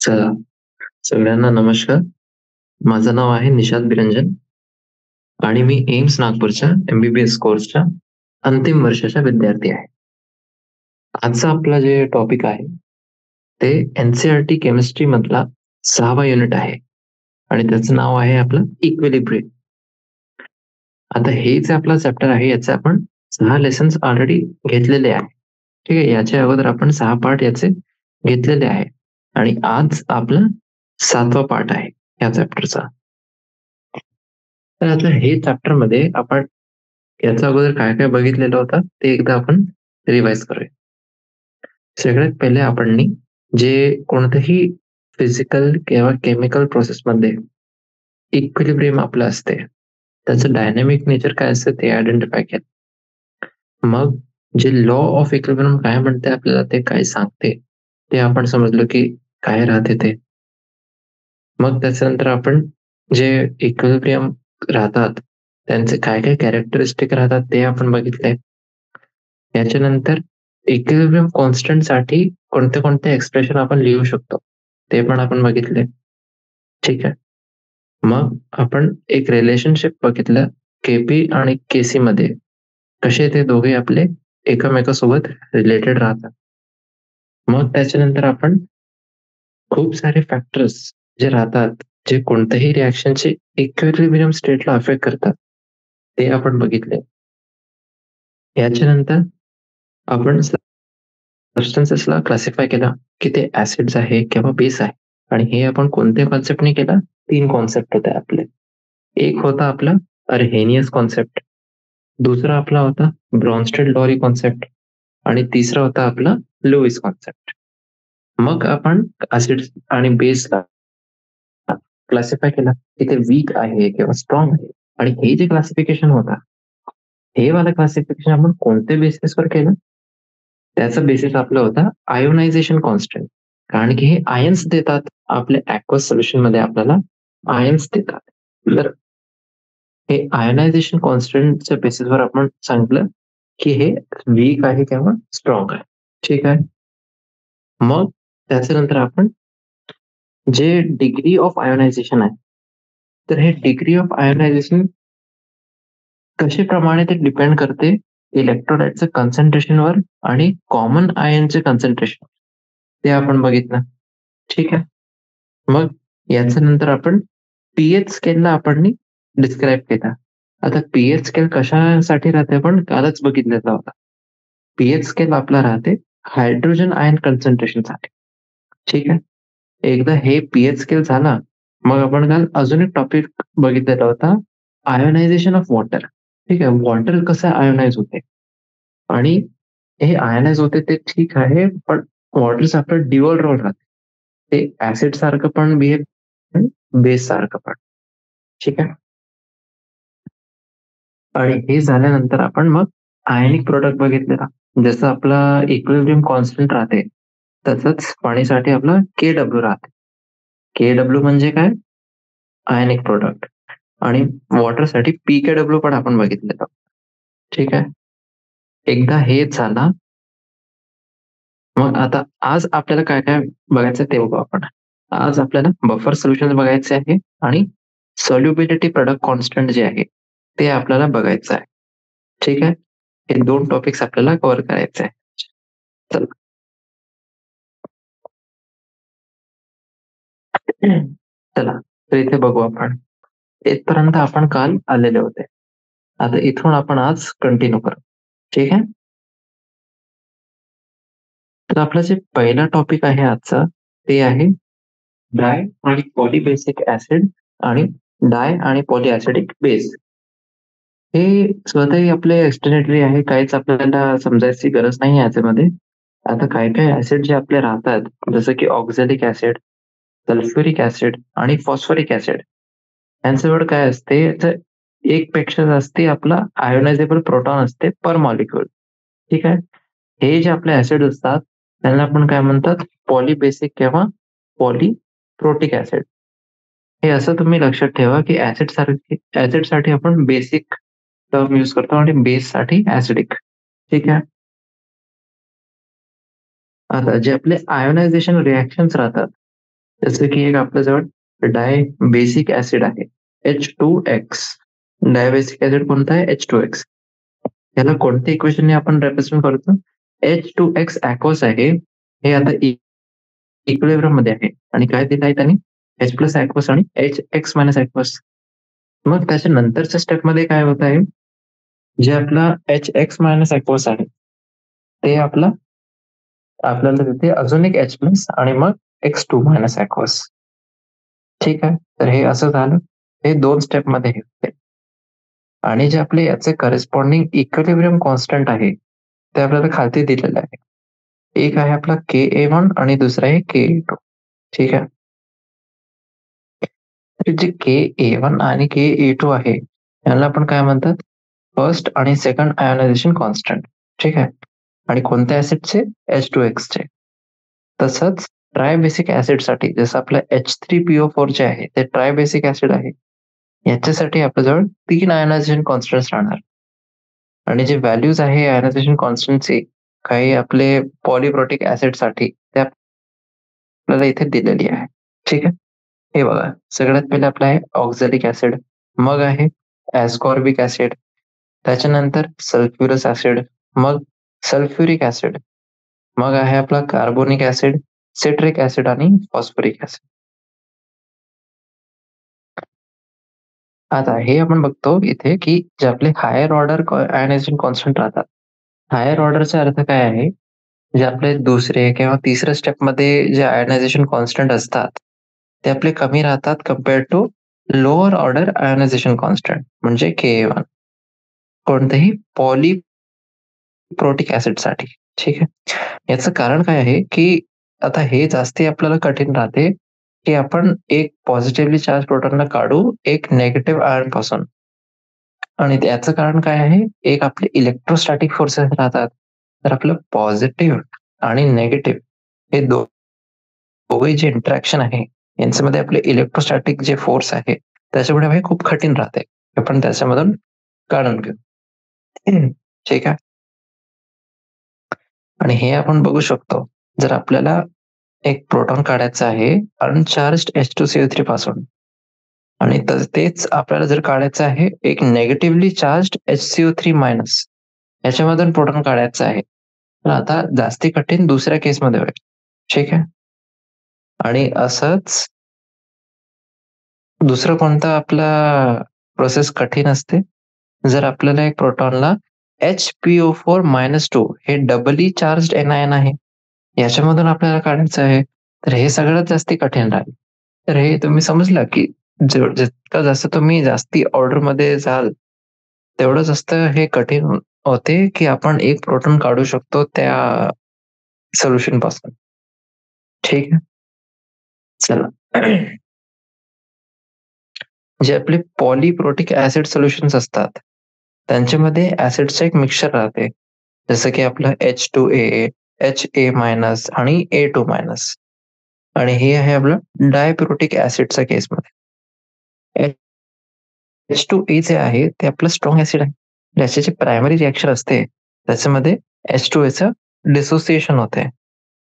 चला, सगळ्यांना नमस्कार. माझं नाव आहे निशांत बिरंजन आणि मी एम्स नागपूरच्या एम-बी-बी-एस कोर्सच्या अंतिम वर्षाचा विद्यार्थी आहे. आजचा आपला जे टॉपिक आहे, ते एन-सी-आर-टी केमिस्ट्री मधला 6वा युनिट आहे आणि त्याचं नाव आहे आपलं इक्विलिब्रियम. आता हे जे आपला चॅप्टर आहे, याचे आपण 6 लेसन्स ऑलरेडी घेतलेले आहे. ठीक आहे. याच्या अगोदर आपण 6 पार्ट याचे घेतलेले आहे आणि आज आपला 7वा पार्ट आहे या चॅप्टरचा. तर आता हे चॅप्टर मध्ये आपण याच्या अगोदर काय काय बघितलेलं होतं ते एकदा आपण रिवाइज करूया. सगळ्यात पहिले आपण जे कोणतेही फिजिकल किंवा केमिकल प्रोसेसमध्ये इक्विलिब्रियम आपलं असते, त्याचं डायनॅमिक नेचर काय असतं ते आयडेंटिफाय केलं. मग जे लॉ ऑफ इक्विलिब्रियम काय म्हणते आपल्याला, ते काय सांगते ते आपण समजलो की काय राहते ते. मग त्याच्यानंतर आपण जे इक्विलिब्रियम राहतात त्यांचे काय काय कॅरेक्टरिस्टिक राहतात ते आपण बघितले. याच्यानंतर इक्विलिब्रियम कॉन्स्टंट साठी कोणते कोणते एक्सप्रेशन आपण लिहू शकतो ते पण आपण बघितले. ठीक आहे. मग आपण एक रिलेशनशिप बघितलं केपी आणि केसी मध्ये, कसे ते दोघे आपले एकमेकांसोबत रिलेटेड राहतात. मग त्याच्यानंतर आपण खूप सारे फॅक्टर्स जे राहतात, जे कोणत्याही रिॲक्शनचे इक्विलिब्रियम स्टेटला अफेक्ट करतात ते आपण बघितले. याच्यानंतर आपण सबस्टन्सेसला क्लासिफाय केला की ते ऍसिड्स आहे किंवा बेस आहे, आणि हे आपण कोणत्या कॉन्सेप्टने केला? 3 कॉन्सेप्ट होते आपले. एक होता आपला अर्हेनियस कॉन्सेप्ट, दुसरा आपला होता ब्रॉन्स्टेड-लॉरी कॉन्सेप्ट आणि तिसरा होता आपला लुईस कॉन्सेप्ट. मग आपण ऍसिड्स आणि बेसला क्लासिफाय केला की ते वीक आहे किंवा स्ट्रॉंग आहे, आणि हे जे क्लासिफिकेशन होता, हे वाला क्लासिफिकेशन आपण कोणत्या बेसिसवर केलं? त्याचा बेसिस आपला होता आयोनायझेशन कॉन्स्टंट, कारण की हे आयन्स देतात आपल्या ऍक्वस सोल्युशन मध्ये, आपल्याला आयन्स देतात. तर हे आयोनायझेशन कॉन्स्टंटच्या बेसिसवर आपण सांगितलं की हे वीक आहे किंवा स्ट्रॉंग आहे. ठीक आहे. मग त्याच्यानंतर आपण जे डिग्री ऑफ आयोनायझेशन आहे, तर हे डिग्री ऑफ आयोनायझेशन कशाप्रमाणे ते डिपेंड करते इलेक्ट्रोलाइटचं कॉन्सन्ट्रेशनवर आणि कॉमन आयनचे कॉन्सन्ट्रेशन, ते आपण बघितलं. ठीक आहे. मग याच्यानंतर आपण पीएच स्केलला आपण डिस्क्राईब केला. आता पीएच स्केल कशासाठी राहते आपण कालच बघितलेला होता. पीएच स्केल आपला राहते हायड्रोजन आयन कॉन्सन्ट्रेशन साठी. ठीक आहे. एकदा हे पीएच स्केल झाला, मग आपण काल अजून एक टॉपिक बघितलेला होता, आयोनायझेशन ऑफ वॉटर. ठीक आहे. वॉटर कसं आयोनाइज होते आणि हे आयोनाइज होते ते ठीक आहे, पण वॉटरचा आपलं ड्युअल रोल राहते. ते ऍसिड सारखं पण बिहेव, बेस सारखं पण. ठीक आहे. आणि हे झाल्यानंतर आपण मग आयनिक प्रोडक्ट बघितलेला, जसं आपला इक्विलिब्रियम कॉन्स्टंट राहते तसंच पाणीसाठी आपलं केडब्ल्यू राहते. केडब्ल्यू म्हणजे काय? Ionic product. आणि वॉटरसाठी पीकेडब्ल्यू पण आपण बघितलेलं. ठीक आहे. एकदा हे झालं, मग आता आज आपल्याला काय काय बघायचं ते बघू आपण. आज आपल्याला बफर सोल्युशन बघायचे आहे आणि सॉल्युबिलिटी प्रोडक्ट कॉन्स्टंट जे आहे ते आपल्याला बघायचं आहे. ठीक आहे. हे 2 टॉपिक्स आपल्याला कव्हर करायचे आहे. चला. चला, तर इथे बघू आपण. इथपर्यंत आपण काल आलेले होते. आता इथून आपण आज कंटिन्यू करू. ठीक आहे. तर आपला जे पहिला टॉपिक आहे आजचा, ते आहे डाय आणि पॉलीबेसिक ऍसिड आणि डाय आणि पॉलीऍसिडिक बेस. हे स्वतःही आपले एक्सप्लेनेटरी आहे, काहीच आपल्याला समजायची गरज नाही याच्यामध्ये. आता काय काय ऍसिड जे आपले राहतात, जसं की ऑक्झॅलिक ऍसिड, सल्फ्युरिक ऍसिड आणि फॉस्फरिक ऍसिड, यांच्यावर काय असते, तर एक पेक्षा जास्ती आपला आयोनायझेबल प्रोटॉन असते पर मॉलिक्युल. ठीक आहे. हे जे आपले ऍसिड असतात त्यांना आपण काय म्हणतात, पॉलीबेसिक किंवा पॉलीप्रोटिक ऍसिड. हे असं तुम्ही लक्षात ठेवा की ऍसिड साठी आपण बेसिक टर्म यूज करतो आणि बेस साठी ऍसिडिक. ठीक आहे. आता जे आपले आयोनायझेशन रिएक्शन्स राहतात, जसं की एक आपल्याजवळ डाय बेसिक ऍसिड आहे H2X. डायबेसिक ऍसिड कोणता आहे? H2X. याला कोणत्या इक्वेशनने आपण रिप्रेझेंट करतो? H2X ऍक्वस आहे. हे आता इक्विलिब्रियम मध्ये आहे आणि काय दिलं आहे त्यांनी? H प्लस ऍक्वस आणि HX मायनस ऍक्वस. मग त्याच्या नंतरच्या स्टेपमध्ये काय होत आहे? जे आपला HX मायनस ऍक्वस आहे ते आपल्याला तिथे अजून एक H प्लस आणि मग X2 मायनस ऍक्वस. ठीक आहे, तर हे असं झालं. हे 2 स्टेपमध्ये हे होते. आणि जे आपले याचे करस्पॉन्डिंग इक्विलिब्रियम कॉन्स्टंट आहे ते आपल्याला खालती दिलेलं आहे. एक आहे आपला Ka1 आणि दुसरा आहे Ka2. ठीक आहे, तर जे Ka1 आणि Ka2 आहे याला आपण काय म्हणतात? फर्स्ट आणि सेकंड आयोनायझेशन कॉन्स्टंट. ठीक आहे, आणि कोणत्या ऍसिडचे? H2X चे. तसंच ट्रायबेसिक ऍसिडसाठी जसं आपलं H3PO4 जे आहे ते ट्रायबेसिक ऍसिड आहे. याच्यासाठी आपल्याजवळ 3 आयोनायझेशन कॉन्स्टंट्स राहणार. आणि जे व्हॅल्यूज आहे आयोनायझेशन कॉन्स्टंटचे काही आपले पॉलिप्रोटिक ऍसिडसाठी ते आपल्याला इथे दिलेली आहे. ठीक आहे, हे बघा, सगळ्यात पहिले आपलं आहे ऑक्झॅलिक ऍसिड, मग आहे ऍस्कॉर्बिक ऍसिड, त्याच्यानंतर सल्फ्युरस ऍसिड, मग सल्फ्युरिक ऍसिड, मग आहे आपला कार्बोनिक ऍसिड, सिट्रिक ऍसिड आणि फॉस्फरिक ऍसिड. आता हे आपण बघतो इथे की जे आपले हायर ऑर्डर आयोनायझेशन कॉन्स्टंट राहतात. हायर ऑर्डरचा अर्थ काय आहे? जे आपले दुसरे किंवा तिसऱ्या स्टेपमध्ये जे आयोनायझेशन कॉन्स्टंट असतात ते आपले कमी राहतात compared to lower order ionization constant म्हणजे Ka1 कोणत्याही पॉलिप्रोटिक ऍसिडसाठी. ठीक आहे, याचं कारण काय आहे की आता हे जास्ती आपल्याला कठीण राहते की आपण एक पॉझिटिव्हली चार्ज प्रोटॉनला काढू एक निगेटिव्ह आयन पासून. आणि त्याचं कारण काय आहे? एक आपले इलेक्ट्रोस्टॅटिक फोर्सेस राहतात. तर आपलं पॉझिटिव्ह आणि निगेटिव्ह हे दोघे जे इंटरॅक्शन आहे यांच्यामध्ये आपले इलेक्ट्रोस्टॅटिक जे फोर्स आहे त्याच्यामुळे हे खूप कठीण राहते. आपण त्याच्यामधून काढून घेऊ. ठीक आहे, आणि हे आपण बघू शकतो. जर आपल्याला एक प्रोटॉन काढायचा आहे अनचार्ज्ड H2CO3 पासून आणि तेच आपल्याला जर काढायचं आहे एक नेगेटिव्हली चार्ज HCO3 मायनस याच्यामधून प्रोटॉन काढायचं आहे, तर आता जास्ती कठीण दुसऱ्या केसमध्ये होईल. ठीक आहे, आणि असंच दुसरं कोणतं आपला प्रोसेस कठीण असते? जर आपल्याला एक प्रोटॉनला HPO4 मायनस 2 हे डबली चार्ज एनआयन आहे याच्यामधून आपल्याला काढायचं आहे, तर हे सगळ्यात जास्ती कठीण राहील. तर हे तुम्ही समजलं की जितकं जास्त तुम्ही जास्ती ऑर्डर मध्ये जाल तेवढं जास्त हे कठीण होते की आपण एक प्रोटॉन काढू शकतो त्या सोल्युशन पासून. ठीक आहे, चला. जे आपले पॉलिप्रोटिक ऍसिड सोल्युशन्स असतात त्यांच्यामध्ये ऍसिडचं एक मिक्सचर राहते, जसं की आपलं H2A, HA मायनस आणि A2 मायनस. आणि हे आहे आपलं डायप्रोटिक ऍसिडच्या केसमध्ये. H2A जे आहे ते आपलं स्ट्रॉंग ऍसिड आहे. ज्याचे जे प्रायमरी रिएक्शन असते त्याच्यामध्ये H2A चं डिसोसिएशन होते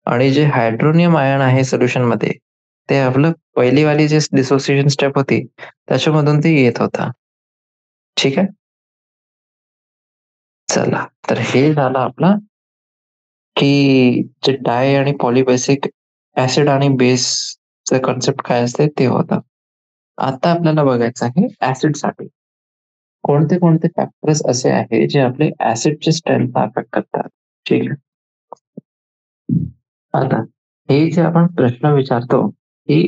आणि जे हायड्रोनियम आयन आहे सोल्युशन मध्ये ते आपलं पहिली वाली जे डिसोसिएशन स्टेप होती त्याच्यामधून ते येत होता. ठीक आहे, चला, तर हे झालं आपला की जे डाय आणि पॉलिबेसिक ऍसिड आणि बेसचं कन्सेप्ट काय असते ते होतं. आता आपल्याला बघायचं आहे ऍसिडसाठी कोणते कोणते फॅक्टर्स असे आहे जे आपले ऍसिडचे स्ट्रेंथ अफेक्ट करतात. ठीक आहे, आता हे जे आपण प्रश्न विचारतो की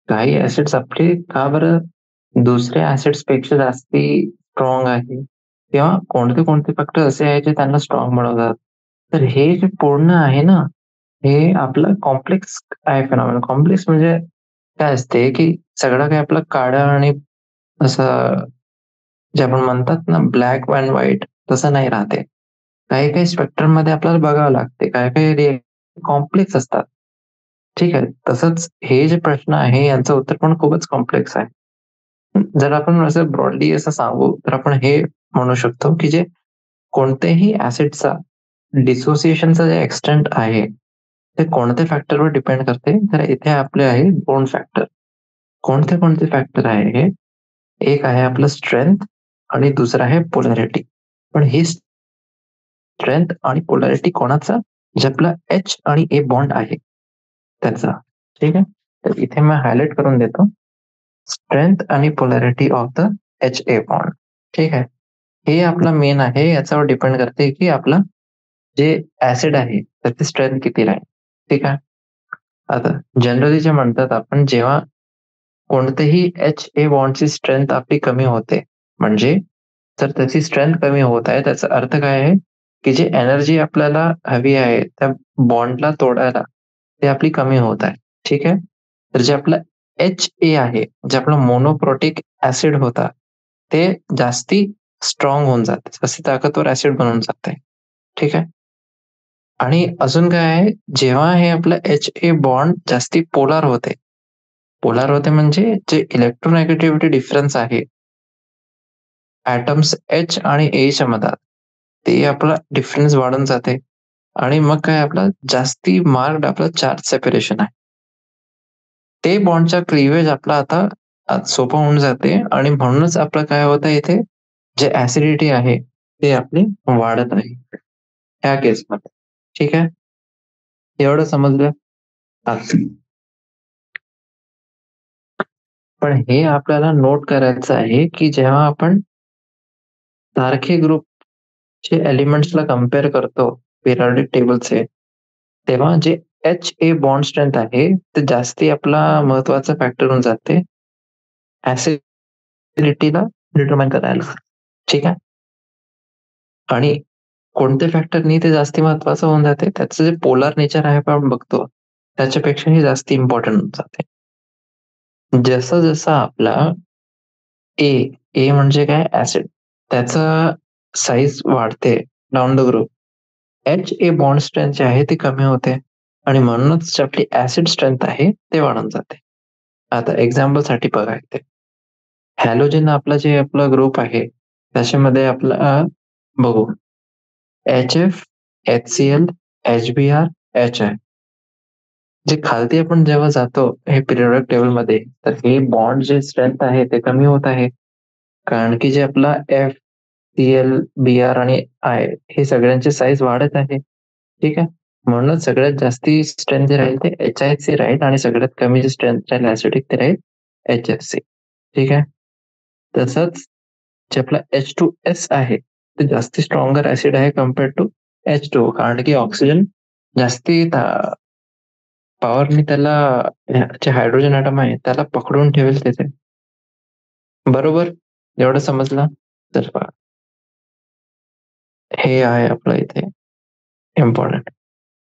काही ऍसिड्स आपले का बरं दुसऱ्या ऍसिड्स पेक्षा जास्ती स्ट्रॉंग आहे किंवा कोणते कोणते फॅक्टर असे आहे जे त्यांना स्ट्रॉंग बनवतात, तर हे जे पूर्ण आहे ना हे आपलं कॉम्प्लेक्स आहे. फिनॉमिना कॉम्प्लेक्स म्हणजे काय असते की सगळं काही आपलं काळं आणि असं जे आपण म्हणतात ना ब्लॅक अँड व्हाईट तसं नाही राहते. काही काही स्पेक्ट्रम मध्ये आपल्याला बघावं लागते, काही काही कॉम्प्लेक्स असतात. ठीक आहे, तसंच हे जे प्रश्न आहे यांचं उत्तर पण खूपच कॉम्प्लेक्स आहे. जर आपण असं ब्रॉडली असं सांगू तर आपण हे म्हणू शकतो की जे कोणत्याही ऍसिडचा डिसोसिएशनचा जे एक्सटेंट आहे ते कोणत्या फॅक्टरवर डिपेंड करते, तर इथे आपले आहे 2 फॅक्टर. कोणते कोणते फॅक्टर आहे हे? एक आहे आपलं स्ट्रेंथ आणि दुसरं आहे पोलॅरिटी. पण ही स्ट्रेंथ आणि पोलॅरिटी कोणाचा? जे आपला एच आणि ए बॉन्ड आहे त्याचा. ठीक आहे, तर इथे मी हायलाइट करून देतो, स्ट्रेंथ आणि polarity of the H a bond. ठीक आहे, हे आपला मेन आहे, याच्यावर डिपेंड करते की आपला जे ऍसिड आहे त्याची स्ट्रेंथ किती राहील. ठीक आहे, आता जनरली जे म्हणतात आपण, जेव्हा कोणतेही एच ए बॉन्डची स्ट्रेंथ आपली कमी होते, म्हणजे जर त्याची स्ट्रेंथ कमी होत आहे, त्याचा अर्थ काय आहे की जी एनर्जी आपल्याला हवी आहे त्या बॉन्डला तोडायला, ते आपली कमी होत आहे. ठीक आहे, तर जे आपलं एच ए आहे, जे आपलं मोनोप्रोटिक ऍसिड होता, ते जास्ती स्ट्रॉंग होऊन जाते, जास्ती ताकदवर ऍसिड बनून जाते. ठीक आहे, आणि अजून काय आहे, जेव्हा हे आपलं एच ए बॉन्ड जास्ती पोलार होते, पोलार होते म्हणजे जे इलेक्ट्रोनेगेटिव्हिटी डिफरन्स आहे ॲटम्स एच आणि एच्या मधात, ते आपला डिफरन्स वाढून जाते आणि मग काय आपला जास्ती मार्क्ड आपलं चार्ज सेपरेशन आहे. ते बॉन्डच्या क्लिवेज आपला आता सोपं होऊन जाते आणि म्हणूनच आपलं काय होतं इथे, जे ऍसिडिटी आहे ते आपली वाढत आहे ह्या केसमध्ये. ठीक आहे, एवढं समजलं? अच्छा. पण हे आपल्याला नोट करायचं आहे की जेव्हा आपण सारखे ग्रुपचे एलिमेंट्सला कम्पेअर करतो पिरियॉडिक टेबलचे, तेव्हा जे एच ए बॉन्ड स्ट्रेंथ आहे ते जास्ती आपला महत्वाचा फॅक्टर होऊन जाते ऍसिडिटीला डिटरमाइन करायला. ठीक आहे, आणि कोणत्या फॅक्टरनी ते जास्ती महत्वाचं होऊन जाते, त्याचं जे पोलार नेचर आहे आपण बघतो त्याच्यापेक्षाही जास्त इम्पॉर्टंट होऊन जाते. जसं जसं आपला ए ए म्हणजे काय, ऍसिड, त्याचा साईज वाढते down the group, H a bond strength जे आहे ते कमी होते आणि म्हणूनच आपली ऍसिड स्ट्रेंथ आहे ते वाढून जाते. आता एक्झाम्पल साठी बघा इथे, हॅलोजन आपला जे आपला ग्रुप आहे त्याच्यामध्ये आपला बघू, H F, H C L, H B R, H I. जे खालती आपण जेव्हा जातो हे पिरियडिक टेबल मध्ये, तर हे बॉन्ड जे स्ट्रेंथ आहे ते कमी होत आहे, कारण की जे आपला एफ, सी एल, बी आर आणि आय हे सगळ्यांचे साईज वाढत आहे. ठीक आहे, म्हणूनच सगळ्यात जास्ती स्ट्रेंथ जे राहील ते एच आय सी राहील आणि सगळ्यात कमी जे स्ट्रेंथ राहील ऍसिडिक ते राहील एच एफ सी. ठीक आहे, तसंच जे आपला एच टू एस आहे ते जास्ती स्ट्रॉंगर ऍसिड आहे कम्पेअर्ड टू एच टू, कारण की ऑक्सिजन जास्ती पॉवरनी त्याला, जे हायड्रोजन ॲटम आहे त्याला पकडून ठेवेल तिथे. बरोबर, एवढं समजलं? तर पहा, हे आहे आपलं इथे इम्पॉर्टंट.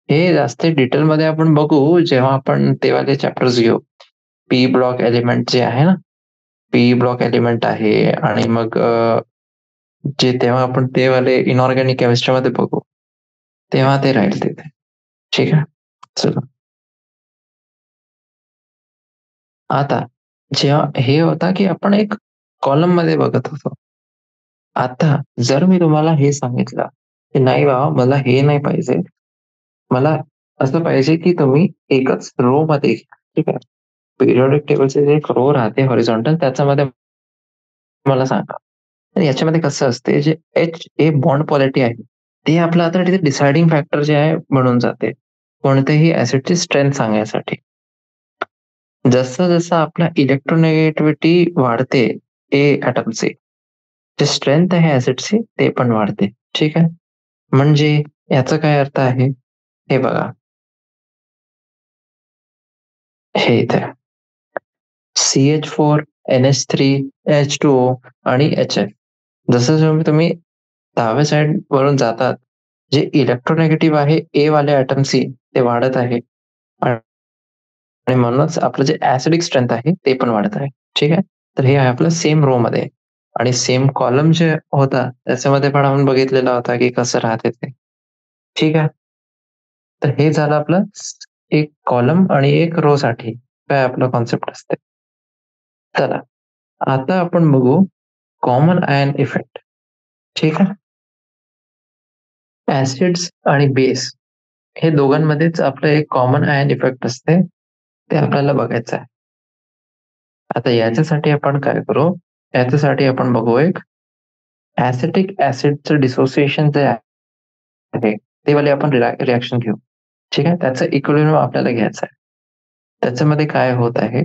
हे जास्त डिटेलमध्ये आपण बघू जेव्हा आपण ते वाले चॅप्टर्स घेऊ. पी ब्लॉक एलिमेंट जे आहे ना, पी ब्लॉक एलिमेंट आहे, आणि मग जे तेव्हा आपण ते वाले इनऑर्गॅनिक केमिस्ट्रीमध्ये बघू, तेव्हा ते राहील तिथे. ठीक आहे, चला. आता जेव्हा हे होता की आपण एक कॉलम मध्ये बघत होतो, आता जर मी तुम्हाला हे सांगितलं की नाही बाबा मला हे नाही पाहिजे, मला असं पाहिजे की तुम्ही एकच रो मध्ये घ्या. ठीक आहे, पिरियॉडिक टेबलचे जे एक रो राहते हॉरिझॉन्टल, त्याच्यामध्ये मला सांगा. तर याच्यामध्ये कसं असते, जे एच ए बॉन्ड क्वालिटी आहे ते आपलं आता तिथे डिसाइडिंग फॅक्टर जे आहे बनून जाते कोणत्याही ऍसिडची स्ट्रेंथ सांगण्यासाठी. जसं जसं आपला इलेक्ट्रोनेगेटिव्हिटी वाढते ए ॲटमची, जे स्ट्रेंथ आहे ऍसिडची ते पण वाढते. ठीक आहे, म्हणजे याचा काय अर्थ आहे, हे बघा, हे इथे CH4, NH3, H2O आणि HF. जसं जसं तुम्ही डाव्या साइड वरून जातात, जे इलेक्ट्रोनेगेटिव्ह आहे ए वाले ॲटमची ते वाढत आहे आणि म्हणूनच आपलं जे ऍसिडिक स्ट्रेंथ आहे ते पण वाढत आहे. ठीक आहे, तर हे आहे आपलं सेम रो मध्ये, आणि सेम कॉलम जे होता त्याच्यामध्ये पण आपण बघितलेला होता की कसं राहते ते. ठीक आहे, तर हे झालं आपलं एक कॉलम आणि एक रो साठी काय आपलं कॉन्सेप्ट असते. चला, आता आपण बघू कॉमन आयन इफेक्ट. ठीक आहे, ऍसिड्स आणि बेस हे दोघांमध्येच आपलं एक कॉमन आयन इफेक्ट असते, ते आपल्याला बघायचं आहे. आता याच्यासाठी आपण काय करू, याच्यासाठी आपण बघू एक ऍसिटिक ऍसिडचं डिसोसिएशन जे आहे ते वाले आपण रिॲक्शन घेऊ. ठीक आहे, त्याचं इक्विलिब्रियम आपल्याला घ्यायचं आहे. त्याच्यामध्ये काय होत आहे,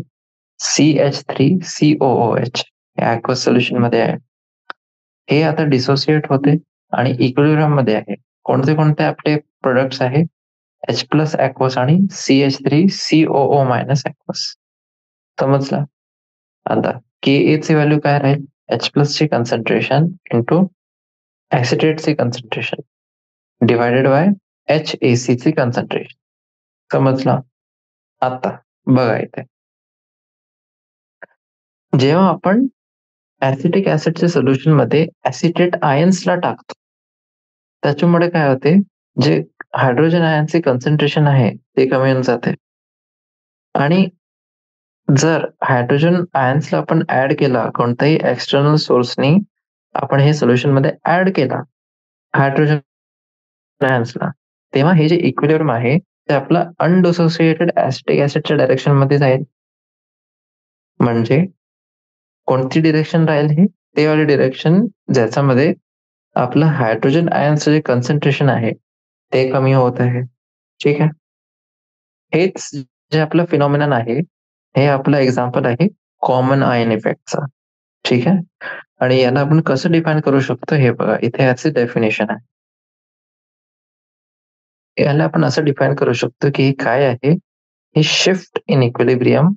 CH3COOH हे aqueous सोल्युशन मध्ये आहे. हे आता डिसोसिएट होते आणि इक्विलिब्रियम मध्ये आहे. कोणते कोणते आपले प्रोडक्ट्स आहे, H प्लस aqueous आणि CH3COO मायनस aqueous. समजलं? आता Ka ची व्हॅल्यू काय राहील, H प्लस ची कॉन्सन्ट्रेशन इंटू ऍसिटेटची कॉन्सन्ट्रेशन डिवायडेड बाय HAC ची कॉन्सन्ट्रेशन. समजलं? आता बघा इथे, जेव्हा आपण ऍसिटिक ऍसिडच्या सोल्युशन मध्ये ऍसिटेट आयन्सला टाकतो, त्याच्यामुळे काय होते, जे हायड्रोजन आयनचे कॉन्सन्ट्रेशन आहे ते कमी होऊन जाते. आणि जर हायड्रोजन आयन्सला आपण ऍड केला कोणत्याही एक्सटर्नल सोर्सनी, आपण हे सोल्युशन मध्ये ऍड केला हायड्रोजन आयन्सला, तेव्हा हे जे इक्विलिब्रियम आहे ते आपलं अनडिसोसिएटेड ऍसिटिक ऍसिडच्या डायरेक्शन मध्ये जाईल. म्हणजे कोणती डिरेक्शन राहील, हे ते वाली डिरेक्शन ज्याच्यामध्ये आपलं हायड्रोजन आयन्सचं जे कॉन्सन्ट्रेशन आहे ते कमी होत आहे. ठीक आहे, हेच जे आपलं फिनॉमिनन आहे, हे आपलं एक्झाम्पल आहे कॉमन आयन इफेक्टचा. ठीक आहे, आणि याला आपण कसं डिफाईन करू शकतो हे बघा, इथे याचे डेफिनेशन आहे. याला आपण असं डिफाईन करू शकतो की काय आहे, हे shift in equilibrium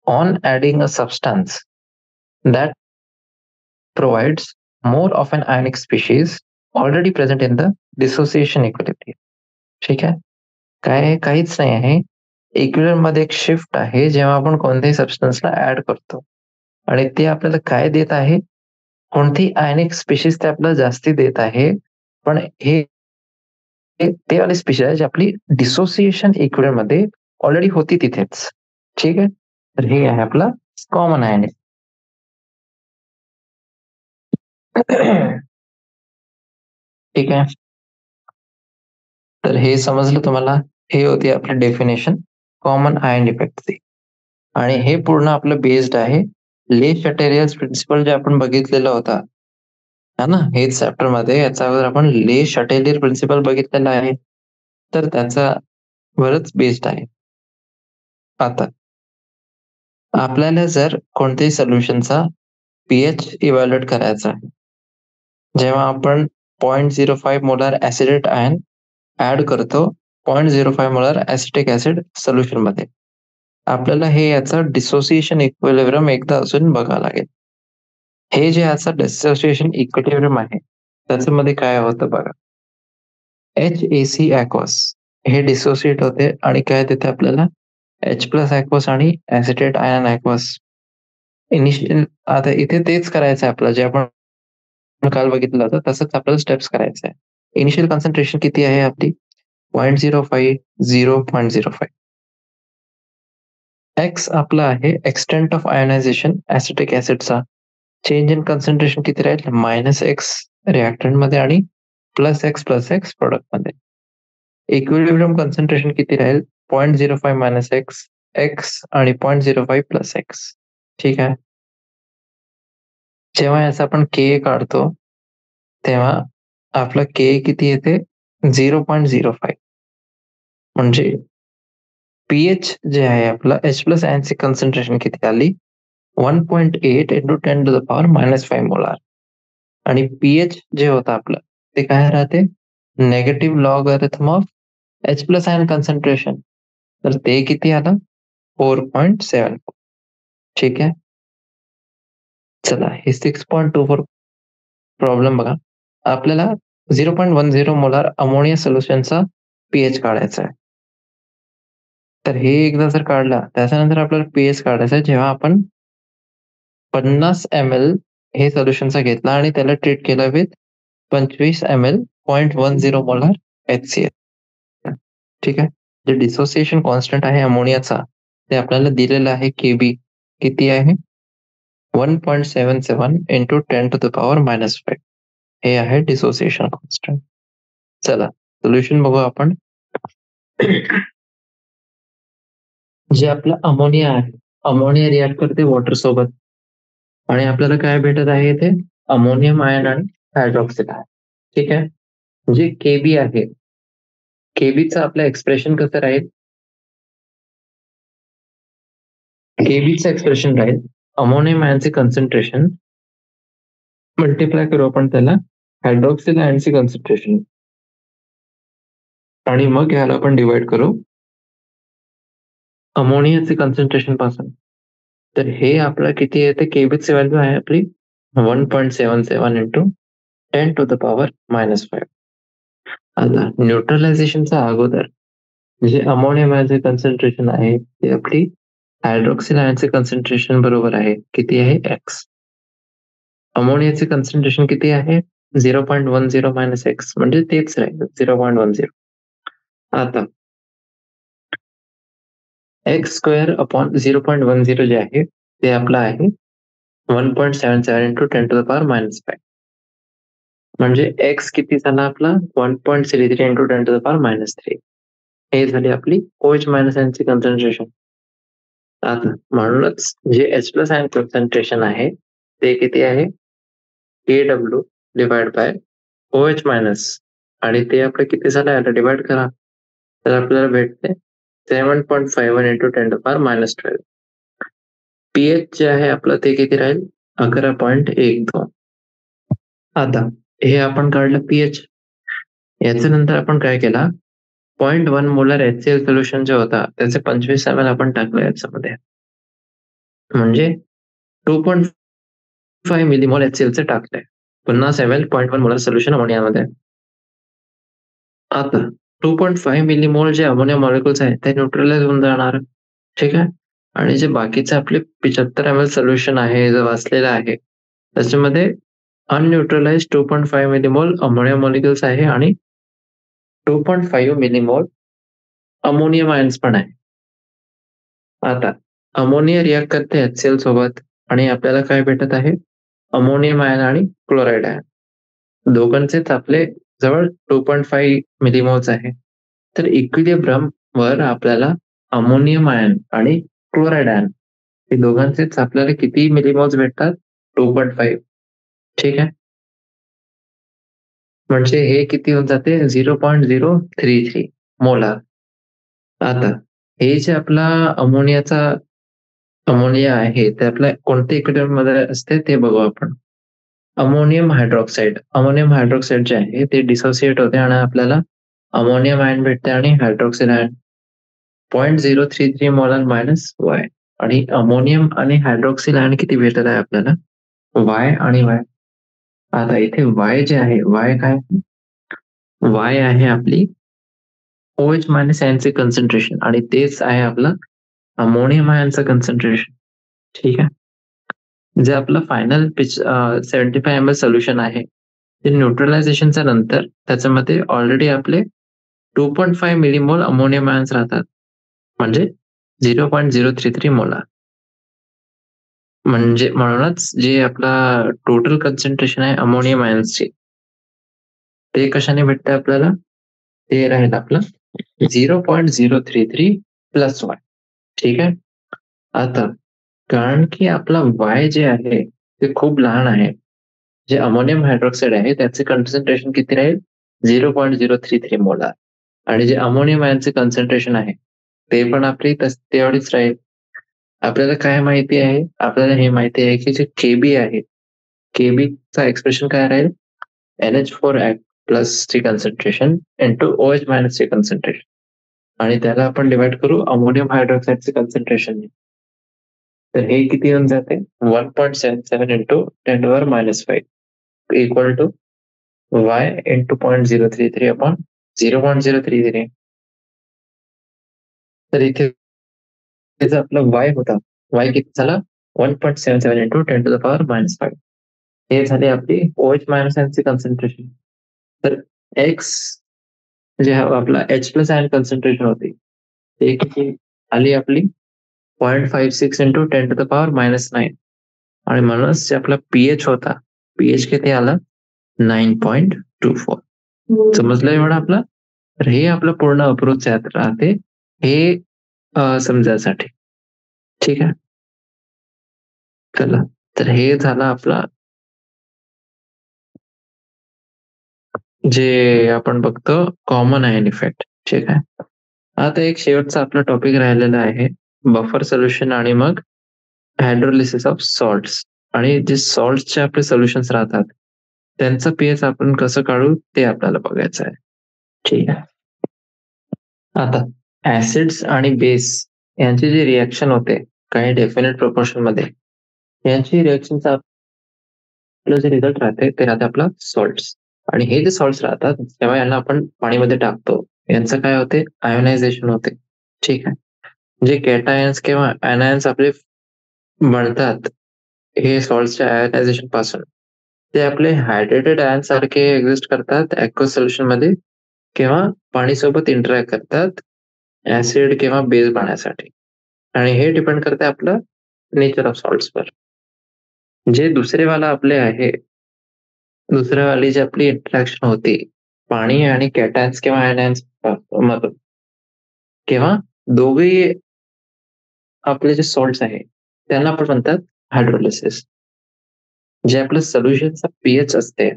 on adding a substance that provides more of an ionic species already present in the dissociation equilibrium. ठीक आहे, काय आहे, काहीच नाही आहे, इक्विलिब्रियम मध्ये एक शिफ्ट आहे जेव्हा आपण कोणत्याही सबस्टन्सला ऍड करतो, आणि ते आपल्याला काय देत आहे, कोणती आयनिक स्पीशीज ते आपल्याला जास्ती देत आहे, पण हे ते वाली स्पीशीज आहे जी आपली डिसोसिएशन इक्विलिब्रियम मध्ये ऑलरेडी होती तिथेच. ठीक आहे, तर हे आहे आपला कॉमन आयन. ठीक आहे, तर हे समजलं तुम्हाला, हे होती आपली डेफिनेशन कॉमन आयन इफेक्टची. आणि हे पूर्ण आपलं बेस्ड आहे ले शटेरियस प्रिन्सिपल जे आपण बघितलेला होता है ना, हेच चॅप्टर मध्ये, याचा अगोदर आपण ले शटेलियर प्रिन्सिपल बघितलेला आहे, तर त्याचा वरच बेस्ड आहे. आता आपल्याला जर कोणत्याही सोल्युशनचा पीएच इव्हॅल्युएट करायचा आहे, जेव्हा आपण 0.05 मोलार ऍसिडेट आयन ऍड करतो 0.05 मोलार ऍसिटिक ऍसिड सोल्युशन मध्ये, आपल्याला हे याचं डिसोसिएशन इक्विलिब्रियम एकदा अजून बघावं लागेल. हे जे याचा डिसोसिएशन इक्विलिब्रियम आहे त्याच्यामध्ये काय होतं बघा, HAC aqueous हे डिसोसिएट होते आणि काय देते आपल्याला, H प्लस aqueous आणि ऍसिटेट आयन aqueous. इनिशियल आता इथे तेच करायचं आहे आपलं, जे आपण काल बघितलं होतं तसंच आपल्याला स्टेप्स करायचं आहे. इनिशियल कॉन्सन्ट्रेशन किती आहे आपली, 0.05 0.05. एक्स आपला आहे एक्सटेंट ऑफ आयोनायझेशन ऍसिटिक ऍसिडचा, चेंज इन कॉन्सन्ट्रेशन किती राहील, -x रिएक्टंट मध्ये आणि +x प्रोडक्ट मध्ये. इक्विलिब्रियम कॉन्सन्ट्रेशन किती राहील, 0.05 -x x आणि 0.05 x. ठीक आहे, जेव्हा याचा आपण के काढतो तेव्हा आपला के किती येते, 0.05. म्हणजे पीएच जे आहे आपला H प्लस आयनची कॉन्सन्ट्रेशन किती आली, 1.8 इंटू 10⁻⁻5 मोलार. आणि पीएच जे होतं आपलं ते काय राहते, negative logarithm of H plus ion concentration, तर ते किती आलं, 4.74. ठीक आहे, चला हे 6.24 प्रॉब्लेम बघा, आपल्याला 0.10 मोलार अमोनिया सोल्युशनचा पीएच काढायचा आहे. तर हे एकदा जर काढला त्याच्यानंतर आपल्याला पीएच काढायचा आहे, जेव्हा आपण 50 ml हे सोल्युशनचा घेतला आणि त्याला ट्रीट केलं विथ 25 ml 0.10 मोलार HCl. ठीक आहे, जे डिसोसिएशन कॉन्स्टंट आहे अमोनियाचा ते आपल्याला दिलेलं आहे केबी, किती आहे, 1.77 इंटू 10⁻⁻5. हे आहे डिसोसिएशन कॉन्स्टंट. चला सोल्युशन बघू आपण. जे आपलं अमोनिया आहे, अमोनिया रिॲक्ट करते वॉटर सोबत आणि आपल्याला काय भेटत आहे इथे? अमोनियम आयन आणि हायड्रॉक्सिल आयन. ठीक आहे. जे केबी आहे, केबीचं आपलं एक्सप्रेशन कसं राहील? केबीचं एक्सप्रेशन राहील अमोनियम आयनचे कॉन्सन्ट्रेशन मल्टिप्लाय करू आपण त्याला हायड्रॉक्सिल आयनचे कॉन्सन्ट्रेशन आणि मग याला आपण डिवाइड करू अमोनियाचे कॉन्सन्ट्रेशन पासून. तर हे आपलं किती येते? केबीची व्हॅल्यू आहे आपली 1.77 इंटू 10⁻⁻5. आता न्यूट्रलायझेशनच्या अगोदर जे अमोनियम आयनचे कॉन्सन्ट्रेशन आहे ते आपली हायड्रॉक्सिल आयनचे कॉन्सन्ट्रेशन बरोबर आहे. किती आहे? एक्स. अमोनियाचे कॉन्सन्ट्रेशन किती आहे? 0.10 मायनस एक्स म्हणजे तेच राहील 0.10. आता एक्स स्क्वेअर अपॉन 0.10 जे आहे ते आपलं आहे 1.77 इंटू 10⁻⁻5. म्हणजे एक्स किती झाला आपला? 1.33 इंटू 10⁻⁻3. हे झाली आपली OH मायनस आयनची कॉन्सन्ट्रेशन. आता म्हणूनच जे H प्लस आयन कॉन्सन्ट्रेशन आहे ते किती आहे? KW divide by OH minus आणि ते आपलं किती झालं? याला डिवाइड करा तर आपल्याला भेटते 7.51 इंटू 10⁻⁻12. पीएच जे आहे आपलं ते किती राहील? 11.12. आता हे आपण काढलं पीएच. याच्या नंतर आपण काय केला? 0.1 मोलर HCl सोल्युशन जे होता त्याचे 25 ml आपण टाकलं याच्यामध्ये. म्हणजे 2.5 मिलीमोल HCl टाकलंय. 50 ml 0.1 मोलर सोल्युशन अमोनियामध्ये. आता 2.5 मिलीमोल जे अमोनिया मॉलिक्युल्स आहेत ते न्यूट्रलाइज होऊन जाणार. ठीक आहे. आणि जे बाकीचे आपले 75 ml सोल्युशन आहे जो वाचलेलं आहे त्याच्यामध्ये अनन्यूट्रलाइज 2.5 मिलीमोल अमोनिया मॉलिक्युल्स आहे आणि 2.5 मिलीमोल अमोनियम आयन्स पण आहे. आता अमोनिया रिॲक्ट करते HCl सोबत आणि आपल्याला काय भेटत आहे? अमोनियम आयन आणि क्लोराईड आयन. दोघांचेच आपले जवळ 2.5 मिलीमोल्स आहे. तर इक्विलिब्रियम वर आपल्याला अमोनियम आयन आणि क्लोराईड आयन हे दोघांचेच आपल्याला किती मिलीमोल्स भेटतात? 2.5. ठीक आहे. म्हणजे हे किती होऊन जाते? 0.033 मोलार. आता हे जे आपला अमोनिया आहे ते आपल्या कोणत्या इक्विलिब्रियम मध्ये असते ते बघू आपण. अमोनियम हायड्रॉक्साईड जे आहे ते डिसोसिएट होते आणि आपल्याला अमोनियम आयन भेटते आणि hydroxyl ion 0.033 molar minus Y. आणि अमोनियम आणि हायड्रॉक्सिल आयन किती भेटत आहे आपल्याला? वाय आणि वाय. आता इथे वाय जे आहे वाय काय? वाय आहे आपली OH मायनस आयनचे कॉन्सन्ट्रेशन आणि तेच आहे आपलं अमोनियम आयनचं कॉन्सन्ट्रेशन. ठीक आहे. जे आपलं फायनल 75 ml सोल्युशन आहे ते न्यूट्रलायझेशनच्या नंतर त्याच्यामध्ये ऑलरेडी आपले 2.5 मिलीमोल अमोनियम आयन्स राहतात. म्हणजे 0.033 मोलार. म्हणजे म्हणूनच जे आपला टोटल कॉन्सन्ट्रेशन आहे अमोनियम आयन्सचे ते कशाने भेटते आपल्याला? ते राहील आपलं 0.033 प्लस वाय. ठीक आहे. आता कारण की आपला वाय जे आहे ते खूप लहान आहे. जे अमोनियम हायड्रॉक्साईड आहे त्याचे कॉन्सन्ट्रेशन किती राहील? 0.033 मोलार. आणि जे अमोनियम आयनचे कॉन्सन्ट्रेशन आहे ते पण आपली तेवढीच राहील. आपल्याला काय माहिती आहे? आपल्याला हे माहिती आहे की जे केबी आहे केबीचा एक्सप्रेशन काय राहील? NH4 प्लस ची कॉन्सन्ट्रेशन इंटू OH मायनस चे कॉन्सन्ट्रेशन आणि त्याला आपण डिवाइड करू अमोनियम हायड्रॉक्साईडचे कॉन्सन्ट्रेशन. तर हे किती येऊन जाते? 1.77 into 10⁻⁻5 equal to Y into 0.033 upon 0.033. तर इथे आपला वाय होता. वाय किती झाला? 1.77 इंटू 10⁻⁻5. हे झाले आपली OH मायनस आयनची कॉन्सन्ट्रेशन. तर एक्स जे आपला H प्लस आयन कॉन्सन्ट्रेशन होती ते किती आली आपली? 0.56 इंटू 10⁻⁻9 आणि म्हणूनच जे आपला पीएच होता पीएच किती आला? 9.24. समजलं एवढं आपलं? तर हे आपलं पूर्ण अप्रोच राहते हे समजायसाठी. ठीक आहे. चला, तर हे झालं आपला जे आपण बघतो कॉमन आयन इफेक्ट. ठीक आहे. आता एक शेवटचा आपला टॉपिक राहिलेला आहे बफर सोल्युशन आणि मग हायड्रोलिसिस ऑफ सॉल्ट्स. आणि जे सॉल्ट्सचे आपले सोल्युशन्स राहतात त्यांचं पीएच आपण कसं काढू ते आपल्याला बघायचं आहे. ठीक आहे. आता ऍसिड्स आणि बेस यांची जी रिॲक्शन होते काही डेफिनेट प्रोपोर्शन मध्ये, यांची रिॲक्शनचा आपलं जे रिझल्ट राहते ते राहते आपला सॉल्ट्स. आणि हे जे सॉल्ट्स राहतात तेव्हा यांना आपण पाणीमध्ये टाकतो, यांचं काय होते आयोनायझेशन होते. ठीक आहे. जे कॅटायन्स किंवा अनायन्स आपले बनतात हे सॉल्ट्सच्या आयोनायझेशन पासून, ते आपले हायड्रेटेड आयन सारखे एक्झिस्ट करतात ऍक्वस सोल्युशन मध्ये किंवा पाणीसोबत इंटरॅक्ट करतात ऍसिड किंवा बेस बनण्यासाठी. आणि हे डिपेंड करते आपलं नेचर ऑफ सॉल्ट्स वर. जे दुसरेवाला आपले आहे, दुसऱ्यावाली जी आपली इंटरॅक्शन होती पाणी आणि कॅटायन्स किंवा आयनायन्स मधून, किंवा दोघेही आपले जे सॉल्ट्स आहे त्यांना आपण म्हणतात हायड्रोलिसिस. जे आपलं सोल्युशनचा पीएच असते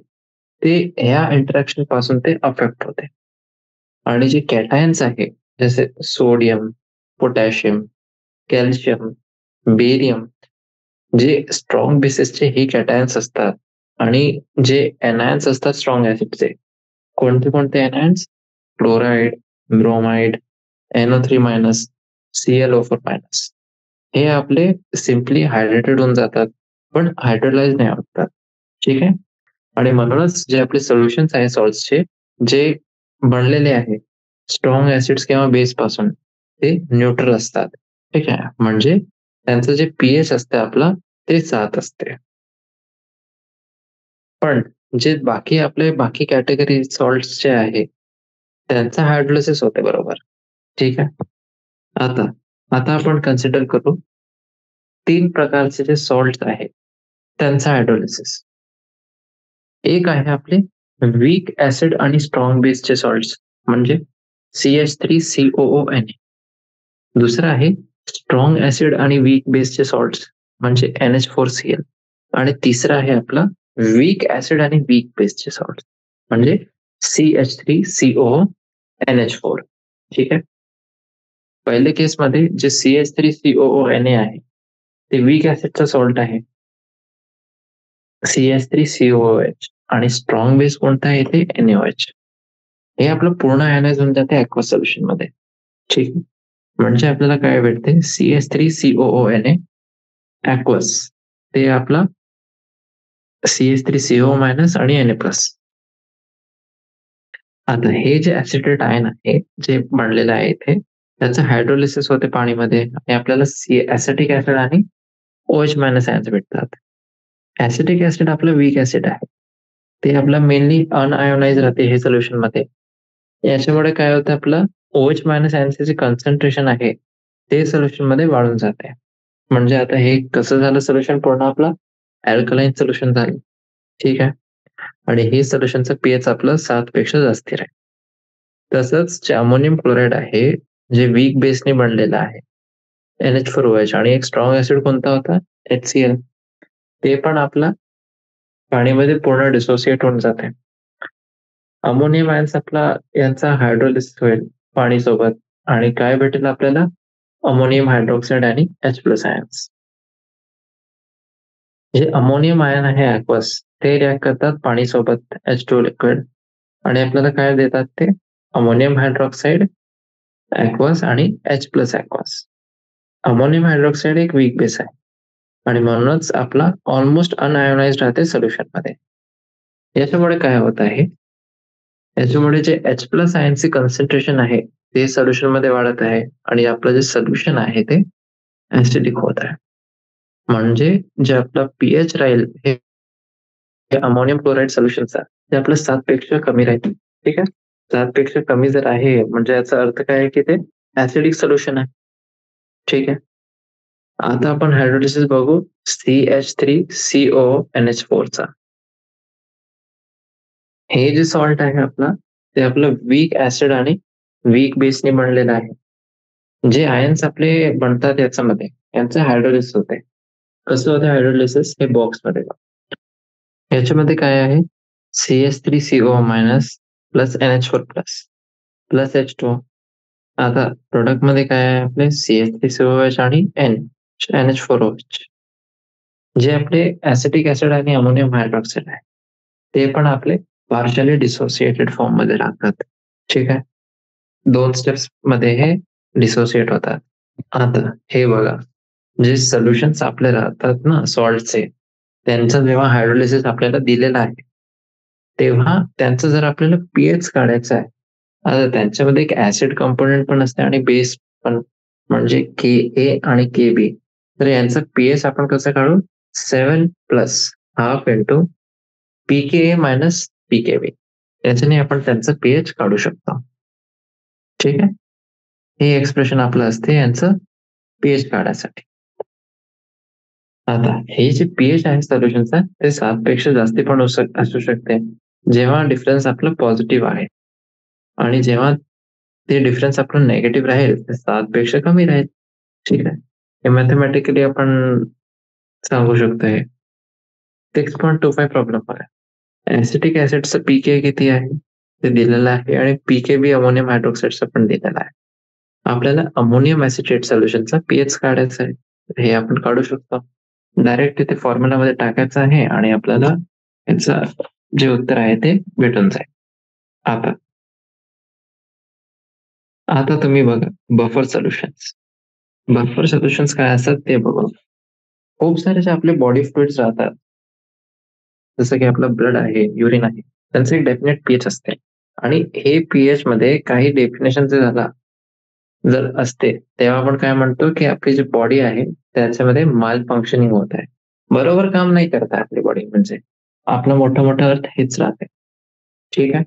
ते ह्या इंटरॅक्शन पासून ते अफेक्ट होते. आणि जे कॅटायन्स आहे जसे सोडियम, पोटॅशियम, कॅल्शियम, बेरियम, जे स्ट्रॉंग बेसिसचे हे कॅटायन्स असतात. आणि जे एनायन्स असतात स्ट्रॉंग ऍसिडचे, कोणते कोणते एनायन्स? क्लोराइड, ब्रोमाइड, NO3-, ClO4-, हे आपले सिम्पली हायड्रेटेड होऊन जातात पण हायड्रोलाइज नाही होतात. ठीक आहे. आणि म्हणूनच जे आपले सोल्युशन्स आहे सॉल्ट्सचे जे बनलेले आहे स्ट्रॉंग ऍसिड्स किंवा बेस पासून, ते न्यूट्रल असतात. ठीक आहे. म्हणजे त्यांचं जे पीएच असते आपला ते 7 असते. पण जे बाकी कॅटेगरी सॉल्ट्सचे आहे त्यांचा हायड्रोलिसिस होते बरोबर. ठीक आहे. आता आता आपण कन्सिडर करू 3 प्रकारचे जे सॉल्ट आहेत त्यांचा हायड्रोलिसिस. एक आहे आपले वीक ऍसिड आणि स्ट्रॉंग बेसचे सॉल्ट्स म्हणजे CH3COONA. दुसरं आहे स्ट्रॉंग ऍसिड आणि वीक बेसचे सॉल्ट्स म्हणजे NH4Cl. आणि तिसरं आहे आपला वीक ऍसिड आणि वीक बेसचे सॉल्ट म्हणजे CH3CONH4. ठीक आहे. पहिल्या केसमध्ये जे CH3COONA आहे ते वीक ऍसिडचा सॉल्ट आहे CH3COOH. आणि स्ट्रॉंग बेस कोणता आहे ते NaOH. हे आपलं पूर्ण आयनाइज होऊन जाते ऍक्वस सोल्युशन मध्ये. ठीक. म्हणजे आपल्याला काय भेटते CH3COONA ऍक्वस, ते आपला CH3CO- आणि Na+. आता हे जे ऍसिटेट आयन आहे जे बनलेलं आहे इथे त्याचं हायड्रोलिसिस होते पाणीमध्ये आणि आपल्याला ऍसिटिक ऍसिड आणि OH- आयन्स भेटतात. ऍसिटिक ऍसिड आपलं वीक ऍसिड आहे, ते आपलं मेनली अनआयोनाइज राहते हे सोल्युशन मध्ये. याच्यामुळे काय होतं आपलं OH- आयन्सचे जे कॉन्सन्ट्रेशन आहे ते सोल्युशन मध्ये वाढून जाते. म्हणजे आता हे कसं झालं सोल्युशन पूर्ण आपलं अल्कलाइन सोल्युशन झालं. ठीक आहे. आणि हे सोल्युशनचं पीएच आपलं 7 पेक्षा जास्त आहे. तसंच जे अमोनियम क्लोराईड आहे जे वीक बेसने बनलेलं आहे NH4OH. आणि एक स्ट्रॉंग ऍसिड कोणता होता HCl, ते पण आपला पाणीमध्ये पूर्ण डिसोसिएट होऊन जाते. अमोनियम आयन्स आपला यांचा हायड्रोलिसिस होईल पाणी सोबत आणि काय भेटेल आपल्याला अमोनियम हायड्रोक्साईड आणि H+ आयन्स. जे अमोनियम आयन आहे ऍक्वस ते रिॲक्ट करतात पाणी सोबत H2 लिक्विड आणि आपल्याला काय देतात ते अमोनियम हायड्रॉक्साईड ऍक्वस आणि H+ ऍक्वस. अमोनियम हायड्रॉक्साईड एक वीक बेस आहे आणि म्हणूनच आपला ऑलमोस्ट अनआयोनाइज राहते सोल्युशन मध्ये. याच्यामुळे काय होत आहे, याच्यामुळे जे H+ आयनचे कॉन्सन्ट्रेशन आहे ते सोल्युशन मध्ये वाढत आहे आणि आपलं जे सोल्युशन आहे ते ऍसिडिक होत आहे. म्हणजे जे आपला पीएच राहील हे अमोनियम क्लोराईड सोल्युशनचा ते आपलं 7 पेक्षा कमी राहील. ठीक आहे. 7 पेक्षा कमी जर आहे म्हणजे याचा अर्थ काय आहे की ते ऍसिडिक सोल्युशन आहे. ठीक आहे. आता आपण हायड्रोलिसिस बघू CH3CONH4 चा. हे जे सॉल्ट आहे आपला ते आपलं वीक ऍसिड आणि वीक बेसने बनलेलं आहे. जे आयन्स आपले बनतात याच्यामध्ये यांचं हायड्रोलिसिस होते. कसं होतं हायड्रोलिसिस? हे बॉक्समध्ये याच्यामध्ये काय आहे? CH3CO- plus NH4 plus plus H2O. आता प्रोडक्ट मध्ये काय आहे आपले? CH3COH आणि NH4OH. जे आपले ऍसिटिक ऍसिड आणि अमोनियम हायड्रॉक्साईड आहे ते पण आपले पार्शली डिसोसिएटेड फॉर्म मध्ये राहतात. ठीक आहे, 2 स्टेप्स मध्ये हे डिसोसिएट होतात. आता हे बघा, जे सोल्युशन्स आपले राहतात ना सॉल्टचे, त्यांचं जेव्हा हायड्रोलिसिस आपल्याला दिलेलं आहे तेव्हा त्यांचं जर आपल्याला पीएच काढायचं आहे, आता त्यांच्यामध्ये एक ऍसिड कंपोनेंट पण असते आणि बेस पण, म्हणजे Ka आणि Kb. तर यांचा पीएच आपण कसं काढू? 7+हाफ इंटू pKa मायनस pKb. याच्याने आपण त्यांचं पीएच काढू शकतो. ठीक आहे, हे एक्सप्रेशन आपलं असते यांचं पीएच काढायसाठी. आता हे जे पीएच आहे सोल्युशनचा ते 7 पेक्षा जास्त पण असू शकते जेव्हा डिफरन्स आपलं पॉझिटिव्ह आहे, आणि जेव्हा ते डिफरन्स आपलं नेगेटिव्ह राहील ते 7 पेक्षा कमी राहील. ठीक आहे, हे मॅथमॅटिकली आपण सांगू शकतो. हे 6.25 प्रॉब्लेम आहे. ऍसिटिक ऍसिडचं पीके किती आहे ते दिलेलं आहे आणि पीकेबी अमोनियम हायड्रोक्साईडचं पण दिलेलं आहे. आपल्याला अमोनियम ऍसिटेट सोल्युशनचा पीएच काढायचा आहे, हे आपण काढू शकतो. डायरेक्ट तिथे फॉर्म्युलामध्ये टाकायचं आहे आणि आपल्याला याचं जे उत्तर आहे ते भेटून जाईल. आता आता तुम्ही बघा बफर सोल्युशन्स. बफर सोल्युशन्स काय असतात ते बघू. खूप सारे जे आपले बॉडी फ्लुइड्स राहतात, जसं की आपलं ब्लड आहे, युरिन आहे, त्यांचं एक डेफिनेट पीएच असते आणि हे पीएच मध्ये काही डेफिनेशन झाला जर असते तेव्हा आपण काय म्हणतो की आपली जी बॉडी आहे त्याच्यामध्ये माल फंक्शनिंग होत आहे, बरोबर काम नाही करत आहे आपली बॉडी, म्हणजे आपलं मोठं मोठं अर्थ हेच राहते. ठीक आहे,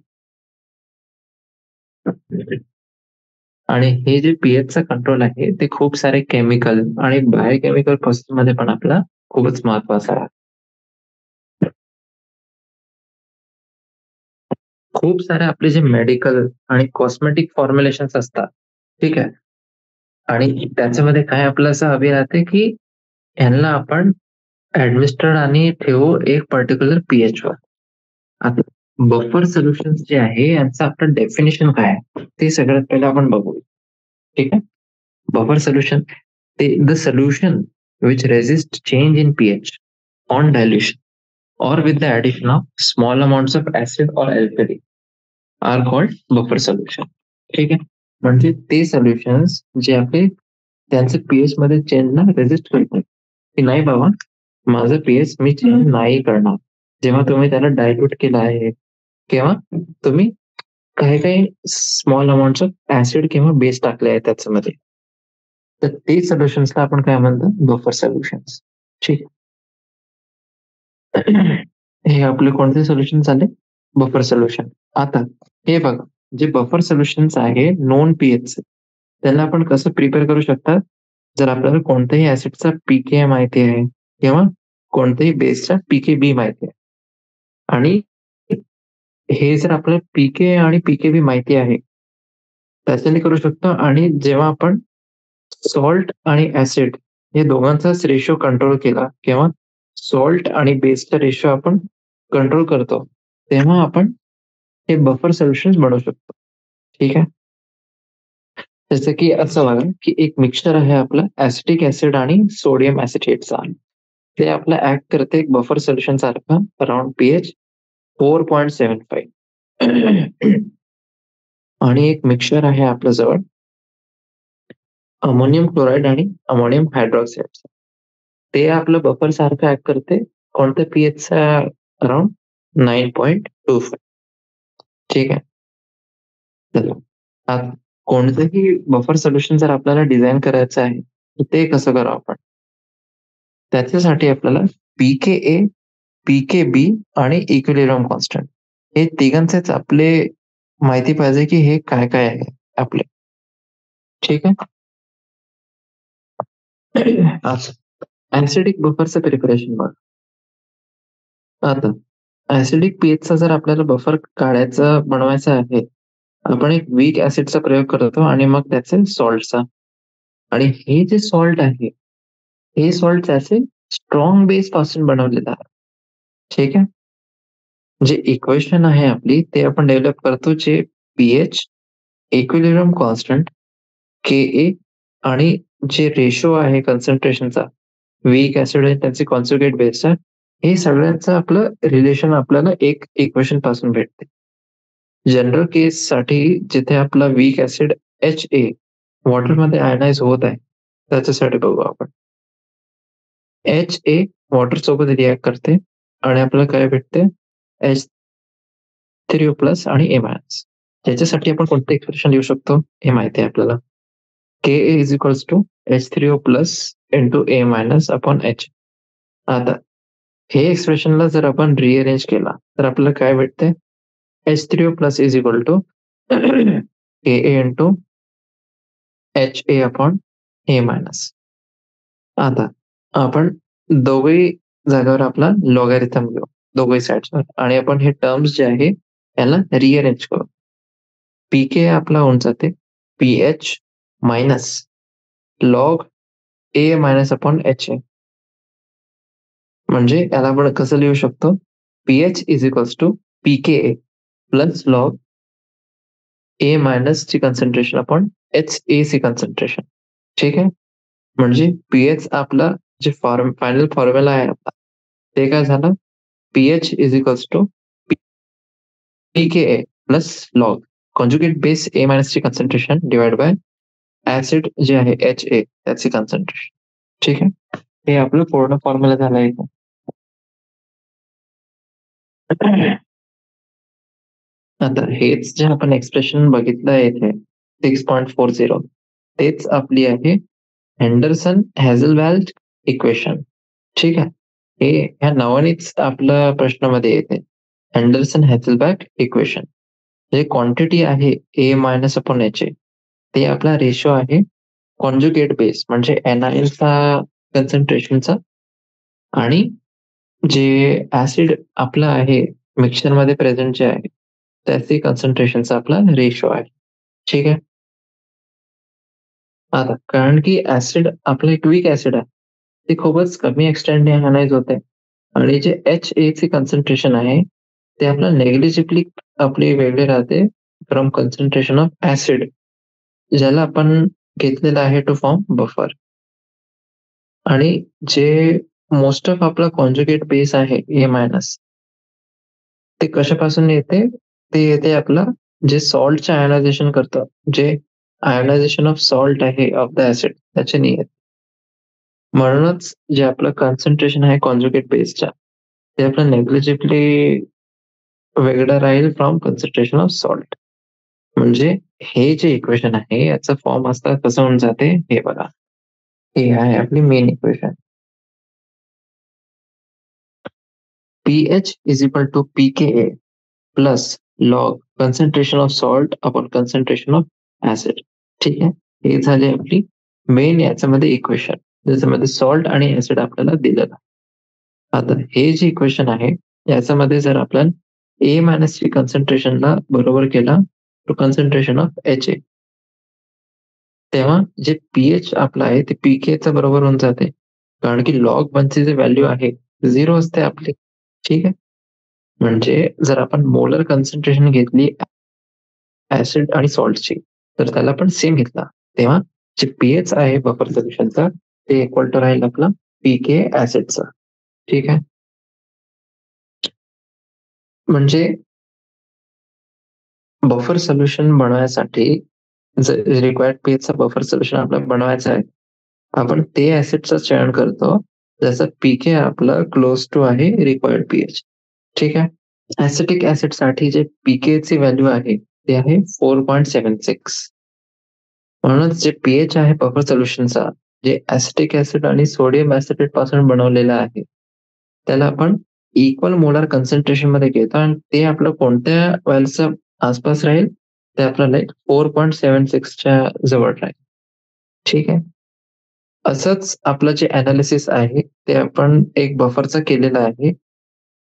आणि हे जे पीएचचा कंट्रोल आहे ते खूप सारे केमिकल आणि बायोकेमिकल प्रोसेस मध्ये पण आपला खूपच महत्वाचा आहे. खूप सारे आपले जे मेडिकल आणि कॉस्मेटिक फॉर्म्युलेशन असतात, ठीक आहे, आणि त्याच्यामध्ये काय आपलं असं हवी राहते की यांना आपण ऍडमिनिस्टर्ड आणि ठेवू एक पर्टिक्युलर पीएच वर. आता बफर सोल्युशन जे आहे यांचं आपलं डेफिनेशन काय आहे ते सगळ्यात पहिले आपण बघू. ठीक आहे, buffer solution the solution which resists change in pH on dilution or with the addition of small amounts of acid or alkali are called buffer solution. ठीक आहे, म्हणजे ते सोल्युशन्स जे आपले त्यांचे पीएच मध्ये चेंज ना रेजिस्ट करतात, की नाही बाबा माझं पीएच मी चेंज नाही करणार. जेव्हा तुम्ही त्याला डायल्यूट केलं आहे किंवा तुम्ही काही काही स्मॉल अमाऊंट ऑफ ऍसिड किंवा बेस टाकले आहे त्याच्यामध्ये, तर ते सोल्युशन्सला आपण काय म्हणतो? Buffer solutions. ठीक हे आपले कोणते सोल्युशन झाले? Buffer solution. आता हे बघा, जे बफर सोल्युशन्स आहे नॉन पीएच, त्याला आपण कसं प्रिपेअर करू शकतात? जर आपल्याला कोणत्याही ऍसिडचा पीके माहिती आहे किंवा कोणत्याही बेसचा पीकेबी माहिती आहे, आणि हे जर आपल्याला पीके आणि पीकेबी माहिती आहे त्याच्याने करू शकतो. आणि जेव्हा आपण सॉल्ट आणि ऍसिड हे दोघांचाच रेशो कंट्रोल केला किंवा सॉल्ट आणि बेसचा रेशो आपण कंट्रोल करतो, तेव्हा आपण हे बफर सोल्युशन बनवू शकतो. ठीक आहे, जसं की असं बघा की एक मिक्सचर आहे आपलं ऍसिटिक ऍसिड आणि सोडियम ऍसिटेटचा, ते आपलं ऍक्ट करते एक बफर सोल्युशन सारखं अराउंड पीएच 4.75. आणि एक मिक्सचर आहे आपल्या जवळ अमोनियम क्लोराईड आणि अमोनियम हायड्रॉक्साईड, ते आपलं बफर सारखं ऍक्ट करते कोणत्या पीएचचा? अराउंड 9.25. ठीक आहे, चला आता कोणतंही बफर सोल्युशन जर आपल्याला डिझाईन करायचं आहे तर ते कसं करावं आपण? त्याच्यासाठी आपल्याला पीके पीकेबी आणि इक्विलिब्रियम कॉन्स्टंट हे तिघांचेच आपले माहिती पाहिजे की हे काय काय आहे आपले. ठीक आहे, ऍसिडिक बफरचं प्रिपरेशन बघ. आता ऍसिडिक पीएचचा जर आपल्याला बफर काढायचा बनवायचा आहे आपण एक वीक ऍसिडचा प्रयोग करतो आणि मग त्याचे सॉल्टचा. आणि हे जे सॉल्ट आहे, हे सॉल्ट त्याचे स्ट्रॉंग बेस पासून बनवलेलं आहे. ठीक आहे. जे इक्वेशन आहे आपली ते आपण डेव्हलप करतो, जे पीएच, इक्विलिब्रियम कॉन्स्टंट, के ए आणि जे रेशो आहे कन्सन्ट्रेशनचा, वीक ऍसिड आणि त्यांचे कॉन्जुगेट बेसचा, हे सगळ्यांचं आपलं रिलेशन आपल्याला एक इक्वेशन पासून भेटते. जनरल केस साठी जिथे आपला वीक ऍसिड HA वॉटरमध्ये आयनाइज होत आहे, त्याच्यासाठी बघू आपण. HA वॉटर सोबत रिॲक्ट करते आणि आपल्याला काय भेटते? H3O प्लस आणि A मायनस. याच्यासाठी आपण कोणतं एक्सप्रेशन लिहू शकतो हे माहिती आहे आपल्याला. Ka is equals to H3O plus into A minus upon H. आता हे एक्सप्रेशनला जर आपण रिअरेंज केला तर आपल्याला काय भेटते? H3O plus is equal to Ka into HA upon A minus. आता आपण दोघही जागेवर आपला लॉगॅरिथम घेऊ, दोघही साईड्सवर, आणि आपण हे टर्म्स जे आहे याला रिअरेंज करू. पीके आपला होऊन जाते pH minus log A minus upon H A. म्हणजे याला आपण कसं लिहू शकतो? PH is equals to pK plus log A minus ची कन्सन्ट्रेशन अपॉन एच ए ची कन्सन्ट्रेशन. ठीक आहे. म्हणजे पीएच आपला जे फायनल फॉर्म्युला आहे आपला, ते काय झालं? PH is equals to pK plus log conjugate base A minus ची कन्सन्ट्रेशन डिवाइड बाय ऍसिड जे आहे HA त्याची कन्सन्ट्रेशन. ठीक आहे. हे आपलं पूर्ण फॉर्म्युला झाला आहे. आता हेच जे आपण एक्सप्रेशन बघितलं आहे इथे 6.40, तेच आपली आहे हेंडरसन हॅझलबॅल्ट इक्वेशन. ठीक आहे. हे ह्या नावानेच आपल्या प्रश्नामध्ये येते हेंडरसन हॅझलबॅल्ट इक्वेशन. जे क्वांटिटी आहे ए मायनस अपॉन एच ए, ते आपला रेशो आहे कॉन्जुगेट बेस म्हणजे एनायलचा कन्सन्ट्रेशनचा, आणि जे ऍसिड आपला आहे मिक्सचर मध्ये प्रेझेंट जे आहे त्याचे कन्सन्ट्रेशनचा आपला रेशो आहे. ठीक आहे. आता कारण की ऍसिड आपलं एक वीक ऍसिड आहे, ते खूपच कमी एक्सटेंडने अनालाइज होते, आणि जे HA चे कन्सन्ट्रेशन आहे ते आपलं नेग्लिजिबली आपली वेगळे राहते फ्रॉम कन्सन्ट्रेशन ऑफ ऍसिड, ज्याला आपण घेतलेलं आहे टू फॉर्म बफर. आणि जे मोस्ट ऑफ आपला कॉन्जुगेट बेस आहे ए मायनस, ते कशापासून येते? ते येते आपला जे सॉल्टचे आयोनायझेशन करतं, जे आयोनायझेशन ऑफ सॉल्ट आहे ऑफ द ऍसिड त्याच्याने येते. म्हणूनच जे आपलं कॉन्सन्ट्रेशन आहे कॉन्जुगेट बेसच्या, ते आपलं नेग्लिजिबली वेगळं राहील फ्रॉम कॉन्सन्ट्रेशन ऑफ सॉल्ट. म्हणजे हे जे इक्वेशन आहे याचं फॉर्म असता कसं होऊन जाते हे बघा. हे आहे आपली main equation. pH is equal to pKa plus log concentration of salt upon concentration of acid. ठीक आहे. हे झाले आपली मेन याच्यामध्ये इक्वेशन, ज्याच्यामध्ये सॉल्ट आणि ऍसिड आपल्याला दिलेलं. आता हे जे इक्वेशन आहे याच्यामध्ये जर आपण ए मायनस ची कन्सन्ट्रेशनला बरोबर केला to concentration of H A, तेव्हा जे पीएच आपला आहे ते पीके चा बरोबर होऊन जाते, कारण की लॉग 1ची जे व्हॅल्यू आहे 0 असते आपली. ठीक आहे. म्हणजे जर आपण मोलर कन्सन्ट्रेशन घेतली ऍसिड आणि सॉल्टची, तर त्याला आपण सेम घेतला, तेव्हा जे पीएच आहे बफर सोल्युशनचा ते इक्वल टू राहील आपला पीके ऍसिडचा. ठीक आहे. म्हणजे बफर सोल्युशन बनवण्यासाठी रिक्वायर्ड पीएचचा बफर सोल्युशन आपल्याला बनवायचा आहे, आपण ते ऍसिडचं चयन करतो ज्याचा पीके आपला क्लोज टू आहे रिक्वायर्ड पीएच. ठीक आहे. ऍसिटिक ऍसिड साठी जे पीके ची व्हॅल्यू आहे ते आहे 4.76. म्हणूनच जे पीएच आहे बफर सोल्युशनचा, जे ऍसिटिक ऍसिड आणि सोडियम ऍसिटेट पासून बनवलेलं आहे, त्याला आपण इक्वल मोलार कन्सन्ट्रेशन मध्ये घेतो, आणि ते आपलं कोणत्या व्हॅल्यूच्या आसपास राहील? ते आपल्याला 4.76च्या जवळ राहील. ठीक आहे. असंच आपलं जे अनालिसिस आहे ते आपण एक बफरचं केलेलं आहे,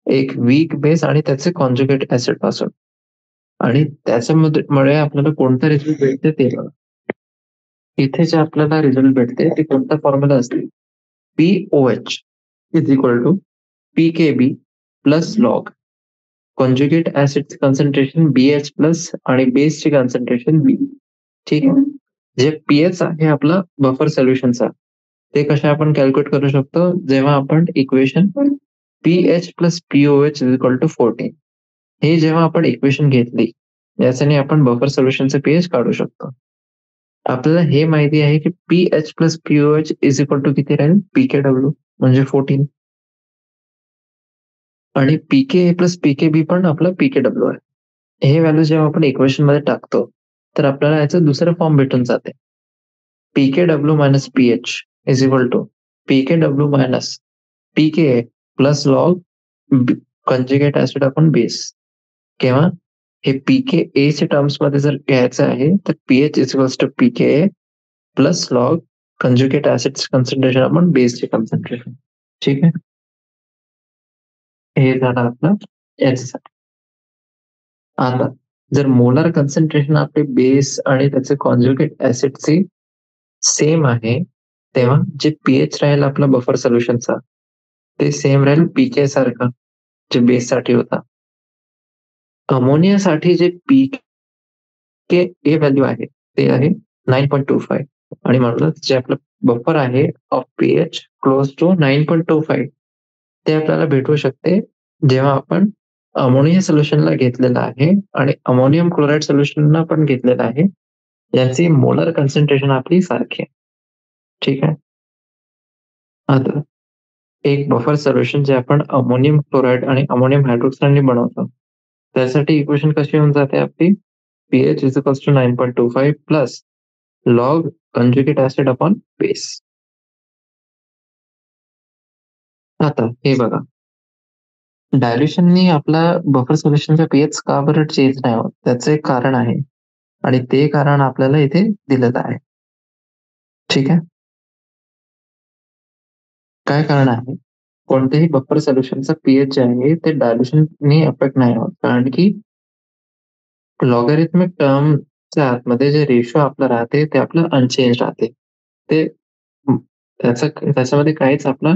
एक वीक बेस आणि त्याचे कॉन्जुगेट ऍसिड पासून. आणि त्याच्यामध्ये मुळे आपल्याला कोणता रिझल्ट भेटते ते बघा. इथे जे आपल्याला रिझल्ट भेटते ते कोणता फॉर्म्युला असते, POH is equal to PKB plus log conjugate ऍसिडचे कॉन्सन्ट्रेशन BH प्लस आणि बेसचे कॉन्सन्ट्रेशन B. ठीक आहे. जे पीएच आहे आपला बफर सोल्युशनचा, ते कशा आपण कॅल्क्युलेट करू शकतो, जेव्हा आपण equation PH plus POH is equal to 14 हे जेव्हा आपण इक्वेशन घेतली, याच्याने आपण बफर सोल्युशनचं पीएच काढू शकतो. आपल्याला हे माहिती आहे की PH plus POH is equal to किती राहील, PKW म्हणजे 14 आणि PK प्लस PKB पण आपलं PKW आहे. हे व्हॅल्यू जेव्हा आपण इक्वेशन मध्ये टाकतो, तर आपल्याला याचं दुसरं फॉर्म भेटून जाते. PKW minus PH is equal to PKW minus PK plus log conjugate acid upon base. केव्हा हे PKA च्या टर्म्स मध्ये जर घ्यायचं आहे, तर PH is equals to PKA plus log conjugate acid concentration upon बेसचे कॉन्सन्ट्रेशन. ठीक आहे. हे झालं आपलं याच्यासाठी. आता जर मोलार कॉन्सन्ट्रेशन आपले बेस आणि त्याचे कॉन्जुगेट ऍसिडचे सेम आहे, तेव्हा जे पीएच राहील आपला बफर सोल्युशनचा, ते सेम राहील पीके सारखं जे बेस साठी होता. अमोनियासाठी जे पीके ए व्हॅल्यू आहे ते आहे 9.25 आणि म्हणूनच जे आपलं बफर आहे ऑफ पीएच क्लोज टू 9.25 ते आपल्याला भेटू शकते जेव्हा आपण अमोनिया सोल्युशनला घेतलेलं आहे आणि अमोनियम क्लोराईड सोल्युशनला पण घेतलेलं आहे, यांची मोलर कॉन्सन्ट्रेशन आपली सारखी आहे. ठीक आहे. आता एक बफर सोल्युशन जे आपण अमोनियम क्लोराईड आणि अमोनियम हायड्रोक्साईडने बनवतो, त्यासाठी इक्वेशन कशी होऊन जाते आपली, pH is equals to 9.25 plus log conjugate acid upon base. आता हे बघा, डायल्युशननी आपला बफर सोल्युशनचा पीएच का बरं चेंज नाही होत, त्याचं एक कारण आहे आणि ते कारण आपल्याला इथे दिलेलं आहे. ठीक आहे. काय कारण आहे, कोणत्याही बफर सोल्युशनचा पीएच जे आहे ते डायल्युशननी अफेक्ट नाही होत, कारण की लॉगॅरिथमिक टर्मच्या आतमध्ये जे रेशो आपलं राहते ते आपलं अनचेंज राहते. ते त्याच्यामध्ये काहीच आपला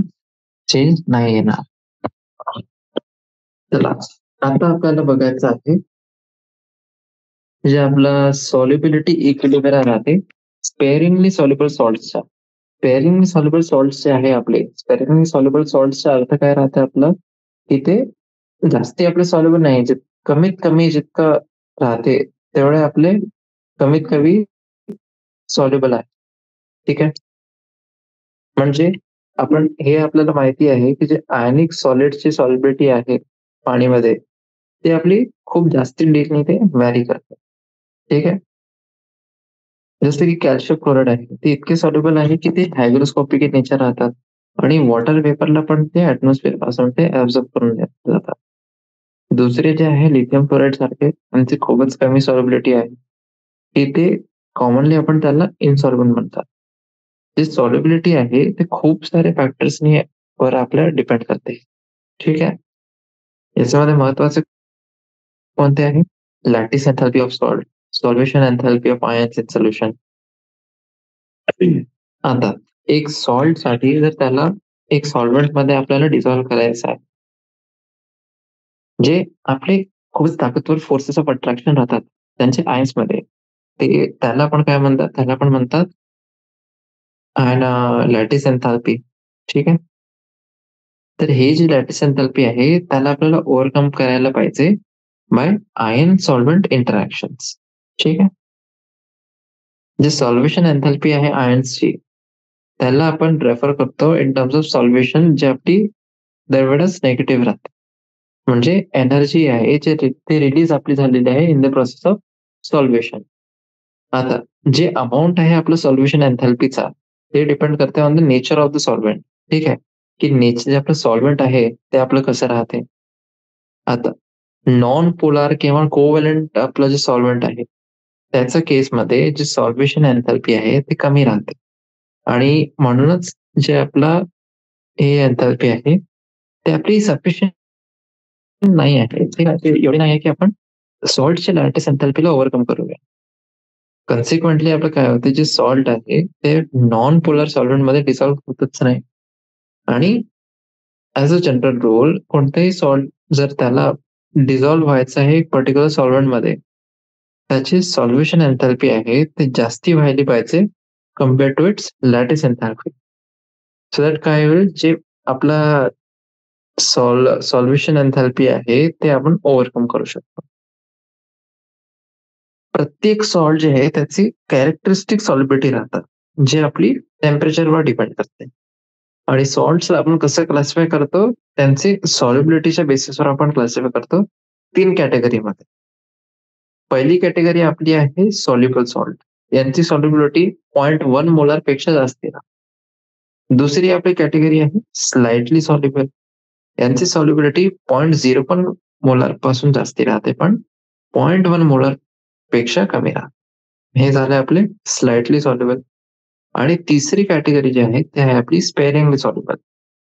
चेंज नाही येणार. चला, आता आपल्याला बघायचं आहे जे आपलं सॉल्युबिलिटी इक्विलिब्रियम राहते स्पेअरिंगली सॉल्युबल सॉल्ट्सचा. स्पेअरिंगली सॉल्युबल सॉल्ट्स जे आहे आपले, स्पेअरिंगली सॉल्युबल सॉल्ट्सचा अर्थ काय राहते आपलं, की ते जास्ती आपले सॉल्युबल नाही, कमीत कमी जितकं राहते तेवढे आपले कमीत कमी सॉल्युबल आहे. ठीक आहे. म्हणजे आपण हे आपल्याला माहिती आहे की जे आयनिक सॉलिडची सॉल्युबिलिटी आहे पाणीमध्ये, ती आपली खूप जास्त डिग्रीने ते व्हॅरी करते. ठीक आहे. जसं की कॅल्शियम क्लोराईड आहे, ते इतके सॉल्युबल आहे की ते हायग्रोस्कोपिक इन नेचर राहतात आणि वॉटर वेपरला पण ते ऍटमॉस्फिअर पासून ते ऍब्झॉर्ब करून जातात. दुसरे जे आहे लिथियम क्लोराईड सारखे, त्यांची खूपच कमी सॉल्युबिलिटी आहे की ते कॉमनली आपण त्याला इनसॉल्युबल म्हणतात. जे सॉल्युबिलिटी आहे ते खूप सारे फॅक्टर्सनी वर आपल्याला डिपेंड करते. ठीक आहे. याच्यामध्ये महत्वाचे कोणते आहे, lattice enthalpy of salt, solution enthalpy of ions in solution. आता एक सॉल्ट साठी जर त्याला एक सॉल्व्हेंट मध्ये आपल्याला डिझॉल्व्ह करायचं आहे, जे आपले खूपच ताकदवर फोर्सेस ऑफ अट्रॅक्शन राहतात त्यांचे आयन्स मध्ये, ते त्याला आपण काय म्हणतात, त्याला आपण म्हणतात लॅटिस एंथॅल्पी. ठीक आहे. तर हे जे लॅटिस एंथॅल्पी आहे त्याला आपल्याला ओव्हरकम करायला पाहिजे बाय आयन सॉल्व्हेंट इंटरॅक्शन्स. ठीक आहे. जे सॉल्व्हेशन एंथॅल्पी आहे आयन्सची, त्याला आपण रेफर करतो इन टर्म्स ऑफ सॉल्व्हेशन, जे आपली दरवेळेस नेगेटिव्ह राहते. म्हणजे एनर्जी आहे जे ते रिलीज आपली झालेली आहे इन द प्रोसेस ऑफ सॉल्व्हेशन. आता जे अमाऊंट आहे आपलं सॉल्व्हेशन एंथॅल्पीचा, ते डिपेंड करते on the nature of the solvent. ठीक आहे. की नेचर जे आपलं सॉल्व्हेंट आहे ते आपलं कसं राहते. आता नॉन पोलार किंवा कोव्हॅलंट आपलं जे सॉल्व्हेंट आहे, त्याच्या केसमध्ये जे सॉल्व्हेशन एंथॅल्पी आहे ते कमी राहते आणि म्हणूनच जे आपला हे एंथॅल्पी आहे ते आपली सफिशियंट नाही आहे. एवढी नाही आहे की आपण सॉल्टच्या लॅटिस एंथॅल्पीला ओव्हरकम करूया. कन्सिक्वेंटली आपलं काय होतं, जे सॉल्ट आहे ते नॉन पोलर सॉल्व्हेंट मध्ये डिसॉल्व्ह होतच नाही. आणि ऍज अ जनरल रूल कोणतेही सॉल्ट जर त्याला डिझॉल्व्ह व्हायचं आहे एक पर्टिक्युलर सॉल्व्हेंट मध्ये, त्याची सॉल्व्हेशन एंथॅल्पी आहे ते जास्ती व्हायला पाहिजे compare to its lattice enthalpy. So that काय होईल, जे आपला सॉल्व्हेशन एंथॅल्पी आहे ते आपण ओव्हरकम करू शकतो. प्रत्येक सॉल्ट जे आहे त्याची कॅरेक्टरिस्टिक सॉल्युबिलिटी राहतात, जे आपली टेम्परेचरवर डिपेंड करते. आणि सॉल्ट्स आपण कसं क्लासिफाय करतो, त्यांचे सॉल्युबिलिटीच्या बेसिसवर आपण क्लासिफाय करतो 3 कॅटेगरीमध्ये. पहिली कॅटेगरी आपली आहे सॉल्युबल सॉल्ट. यांची सॉल्युबिलिटी 0.1 मोलार पेक्षा जास्त आहे. दुसरी आपली कॅटेगरी आहे स्लाइटली सॉल्युबल. यांची सॉल्युबिलिटी 0.01 मोलार पासून जास्ती राहते, पण 0.1 मोलार पेक्षा कमी राहते. हे झाले आपले स्लाइटली सॉल्युबल. आणि तिसरी कॅटेगरी जी आहे ती आहे आपली स्पेअरिंगली सॉल्युबल.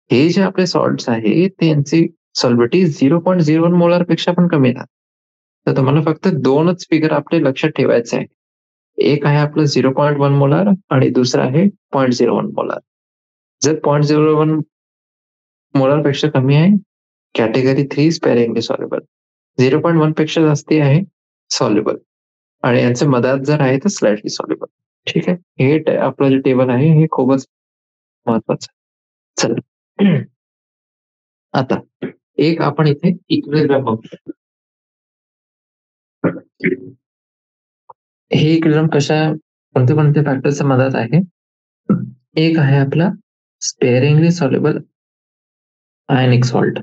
हे जे आपले सॉल्ट्स आहे त्यांची सॉल्युबिलिटी 0.01 मोलार पेक्षा पण कमी राहते. तर तुम्हाला फक्त दोनच फिगर आपले लक्षात ठेवायचे आहे. एक आहे आपलं 0.1 मोलार आणि दुसरं आहे 0.01 मोलार. जर 0.01 मोलार पेक्षा कमी आहे, कॅटेगरी 3 स्पेअरिंगली सॉल्युबल. 0.1 पेक्षा जास्ती आहे सॉल्युबल. आणि यांचे मधात जर आहे तर स्लाइटली सॉल्युबल. ठीक आहे, हे आपलं जे टेबल आहे हे खूपच महत्वाचं. चला आता एक आपण इथे इक्विलिब्रियम बघू. हे इक्विलिब्रियम कोणते कोणते फॅक्टरच्या मदत आहे. एक आहे आपला स्पेअरिंगली सॉल्युबल आयनिक सॉल्ट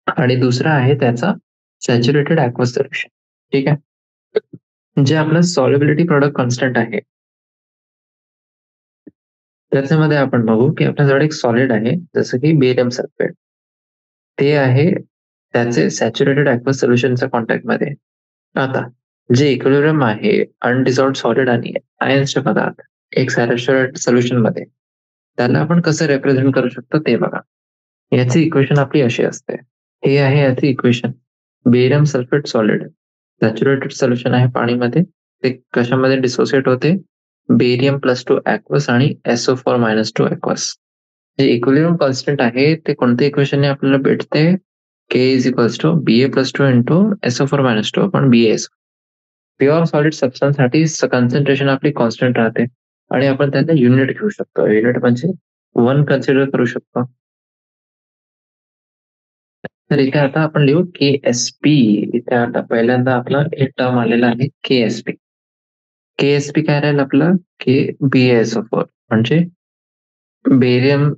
आणि दुसरा आहे त्याचा सॅच्युरेटेड ऍक्वस सोल्युशन. ठीक आहे, जे आपलं सॉल्युबिलिटी प्रोडक्ट कॉन्स्टंट आहे त्याच्यामध्ये आपण बघू की आपल्याजवळ एक सॉलिड आहे जसं की बेरियम सल्फेट. ते आहे त्याचे सॅच्युरेटेड ऍक्वस सोल्युशनच्या कॉन्टॅक्ट मध्ये. आता जे इक्विलिब्रियम आहे अनडिसॉल्व्ड सॉलिड आणि आयन्सचे पदार्थ एक सॅच्युरेटेड सोल्युशन मध्ये, त्याला आपण कसं रिप्रेझेंट करू शकतो ते बघा. याची इक्वेशन आपली अशी असते. हे आहे याची equation. Barium sulphate solid saturated solution आहे पाणीमध्ये. ते कशामध्ये डिसोसिएट होते, बेरियम +2 ऍक्वस आणि SO4-2 ऍक्वस. जे इक्विलिब्रियम कॉन्स्टंट आहे ते कोणत्या इक्वेशनने आपल्याला भेटते, K is equals to Ba+2 into SO4-2 पण BaS. प्युअर सॉलिड सबस्टन्स साठी कॉन्सन्ट्रेशन आपली कॉन्स्टंट राहते आणि आपण त्यांना युनिट घेऊ शकतो. युनिट म्हणजे 1 कन्सिडर करू शकतो. तर इथे आता आपण लिहू KSP. इथे आता पहिल्यांदा आपला एक टर्म आलेला आहे KSP. KSP काय राहील आपलं, BaSO4 म्हणजे बेरियम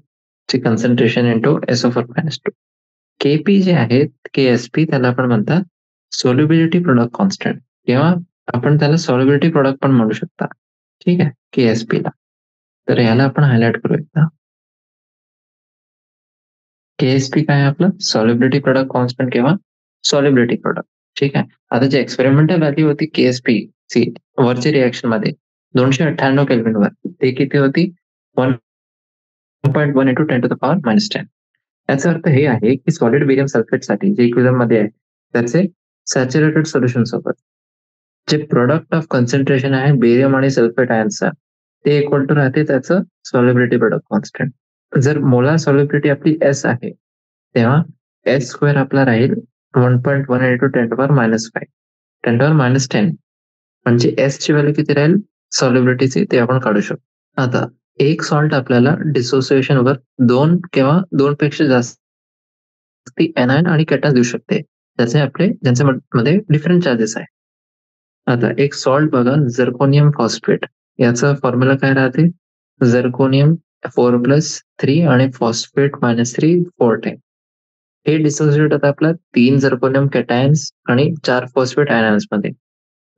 ची कॉन्सन्ट्रेशन इंटू SO4-2. केपी जे आहे KSP त्याला आपण म्हणतात सोल्युबिलिटी प्रोडक्ट कॉन्स्टंट किंवा आपण त्याला सॉल्युबिलिटी प्रोडक्ट पण म्हणू शकता. ठीक आहे, KSP ला. तर याला आपण हायलाइट करू एकदा. KSP काय आहे आपलं, सॉल्युबिलिटी प्रोडक्ट कॉन्स्टंट किंवा सॉल्युबिलिटी प्रोडक्ट. ठीक आहे, आता जी एक्सपेरिमेंटल व्हॅल्यू होती KSP ची वरच्या रिएक्शन मध्ये 298 केल्विन वर, ते किती होती 1.1 इंटू 10⁻⁻10. याचा अर्थ हे आहे की सॉलिड बेरियम सल्फेट साठी जे इक्विलिब्रियम मध्ये आहे त्याचे सॅच्युरेटेड सोल्युशन सोबत जे प्रोडक्ट ऑफ कॉन्सन्ट्रेशन आहे बेरियम आणि सल्फेट आयन्सचा, ते इक्वल टू राहते त्याचं सॉल्युबिलिटी प्रोडक्ट कॉन्स्टंट. जर मोलार सॉल्युबिलिटी आपली S आहे तेव्हा S² आपला राहील 1.1 इंटू 10⁻⁻5 10⁻10. म्हणजे S ची व्हॅल्यू किती राहील सॉल्युबिलिटीची ते आपण काढू शकतो. आता एक सॉल्ट आपल्याला डिसोसिएशन वर 2 किंवा 2 पेक्षा जास्त एनायन आणि कॅटन देऊ शकते, ज्यांच्या मध्ये डिफरंट चार्जेस आहे. आता एक सॉल्ट बघा, झिर्कोनियम फॉस्फेट. याचा फॉर्म्युला काय राहते, झिर्कोनियम 4+3 आणि फॉस्फेट -3 4 टाइम. हे डिसोसिएट होतं आपला 3 झिर्कोनियम कॅटायन्स आणि 4 फॉस्फेट आयन्स मध्ये.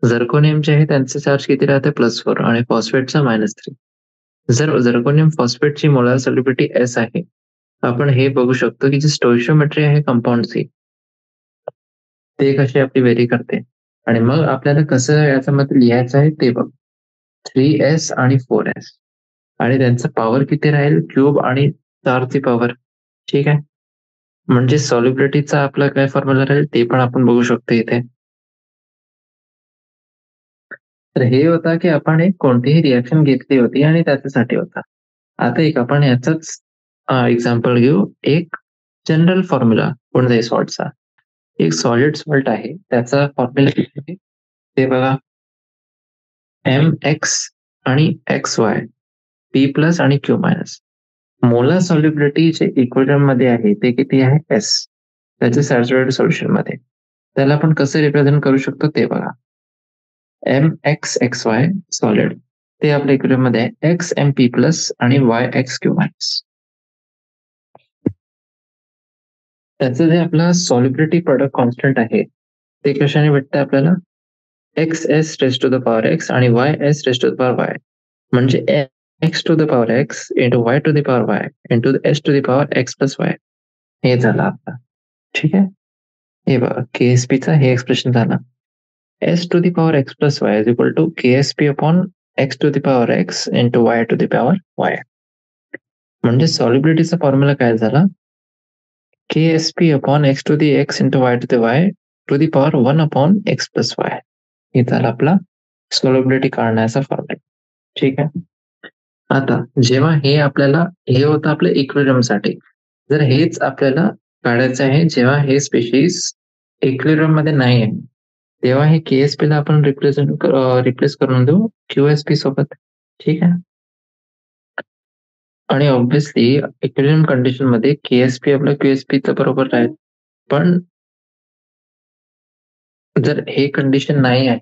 झिर्कोनियमचे आहे त्यांचे चार्ज किती राहते +4 आणि फॉस्फेटचा -3. जर झिर्कोनियम फॉस्फेटची मोलार सॉल्युबिलिटी S आहे, आपण हे बघू शकतो की जी स्टोइशियोमेट्री आहे कंपाऊंडची ते कशी आपली व्हेरी करते. आणि मग आपल्याला कसं याच्यामध्ये लिहायचं आहे ते बघ. 3S आणि 4S आणि त्यांचं पॉवर किती राहील क्यूब आणि 4 ची पॉवर. ठीक आहे, म्हणजे सॉल्युबिलिटीचा आपला काय फॉर्म्युला राहील ते पण आपण बघू शकतो इथे. तर हे होता की आपण एक कोणतीही रिएक्शन घेतली होती आणि त्याच्यासाठी होता. आता एक आपण याचाच एक्झाम्पल घेऊ. एक जनरल फॉर्म्युला कोणत्याही सॉल्टचा. एक सॉलिड सॉल्ट आहे त्याचा फॉर्म्युला किती आहे? ते बघा mx आणि xy p प्लस आणि q मायनस. मोलार सॉल्युबिलिटी जे इक्वेशन मध्ये आहे ते किती आहे? S. त्याचे सॅच्युरेटेड सोल्युशन मध्ये. त्याला आपण कसं रिप्रेझेंट करू शकतो ते बघा. mx xy सॉलिड ते आपल्या इक्वेशन मध्ये आहे x mp प्लस आणि y x q मायनस. त्याचं जे आपला सॉल्युबिलिटी प्रोडक्ट कॉन्स्टंट आहे ते कशाने भेटतं आपल्याला? X s raise to the power x आणि y s raise to the power Y. म्हणजे x to the power x into Y to the power y into s to the power x plus Y. हे झालं आता. ठीक आहे. हे बघा केएसपीचा हे एक्सप्रेशन झालं. S to the power x plus Y is equal to Ksp upon X to the power x into Y to the power Y. म्हणजे सॉल्युबिलिटीचा फॉर्म्युला काय झाला? KSP upon X to the X into Y to the Y to the power 1 upon X plus Y. हे झालं आपला solubility काढण्याचा formula. ठीक आहे. आता जेव्हा हे आपल्याला हे होतं आपल्या इक्विलिब्रियम साठी. जर हेच आपल्याला काढायचं आहे जेव्हा हे स्पेसिस इक्विलिब्रियम मध्ये नाही आहे तेव्हा हे KSP ला आपण रिप्लेस करून देऊ QSP सोबत. ठीक आहे. आणि ऑब्व्हियसली इक्विलिब्रियम कंडिशन मध्ये KSP आपलं QSP चं बरोबर राहील. पण जर हे कंडिशन नाही आहे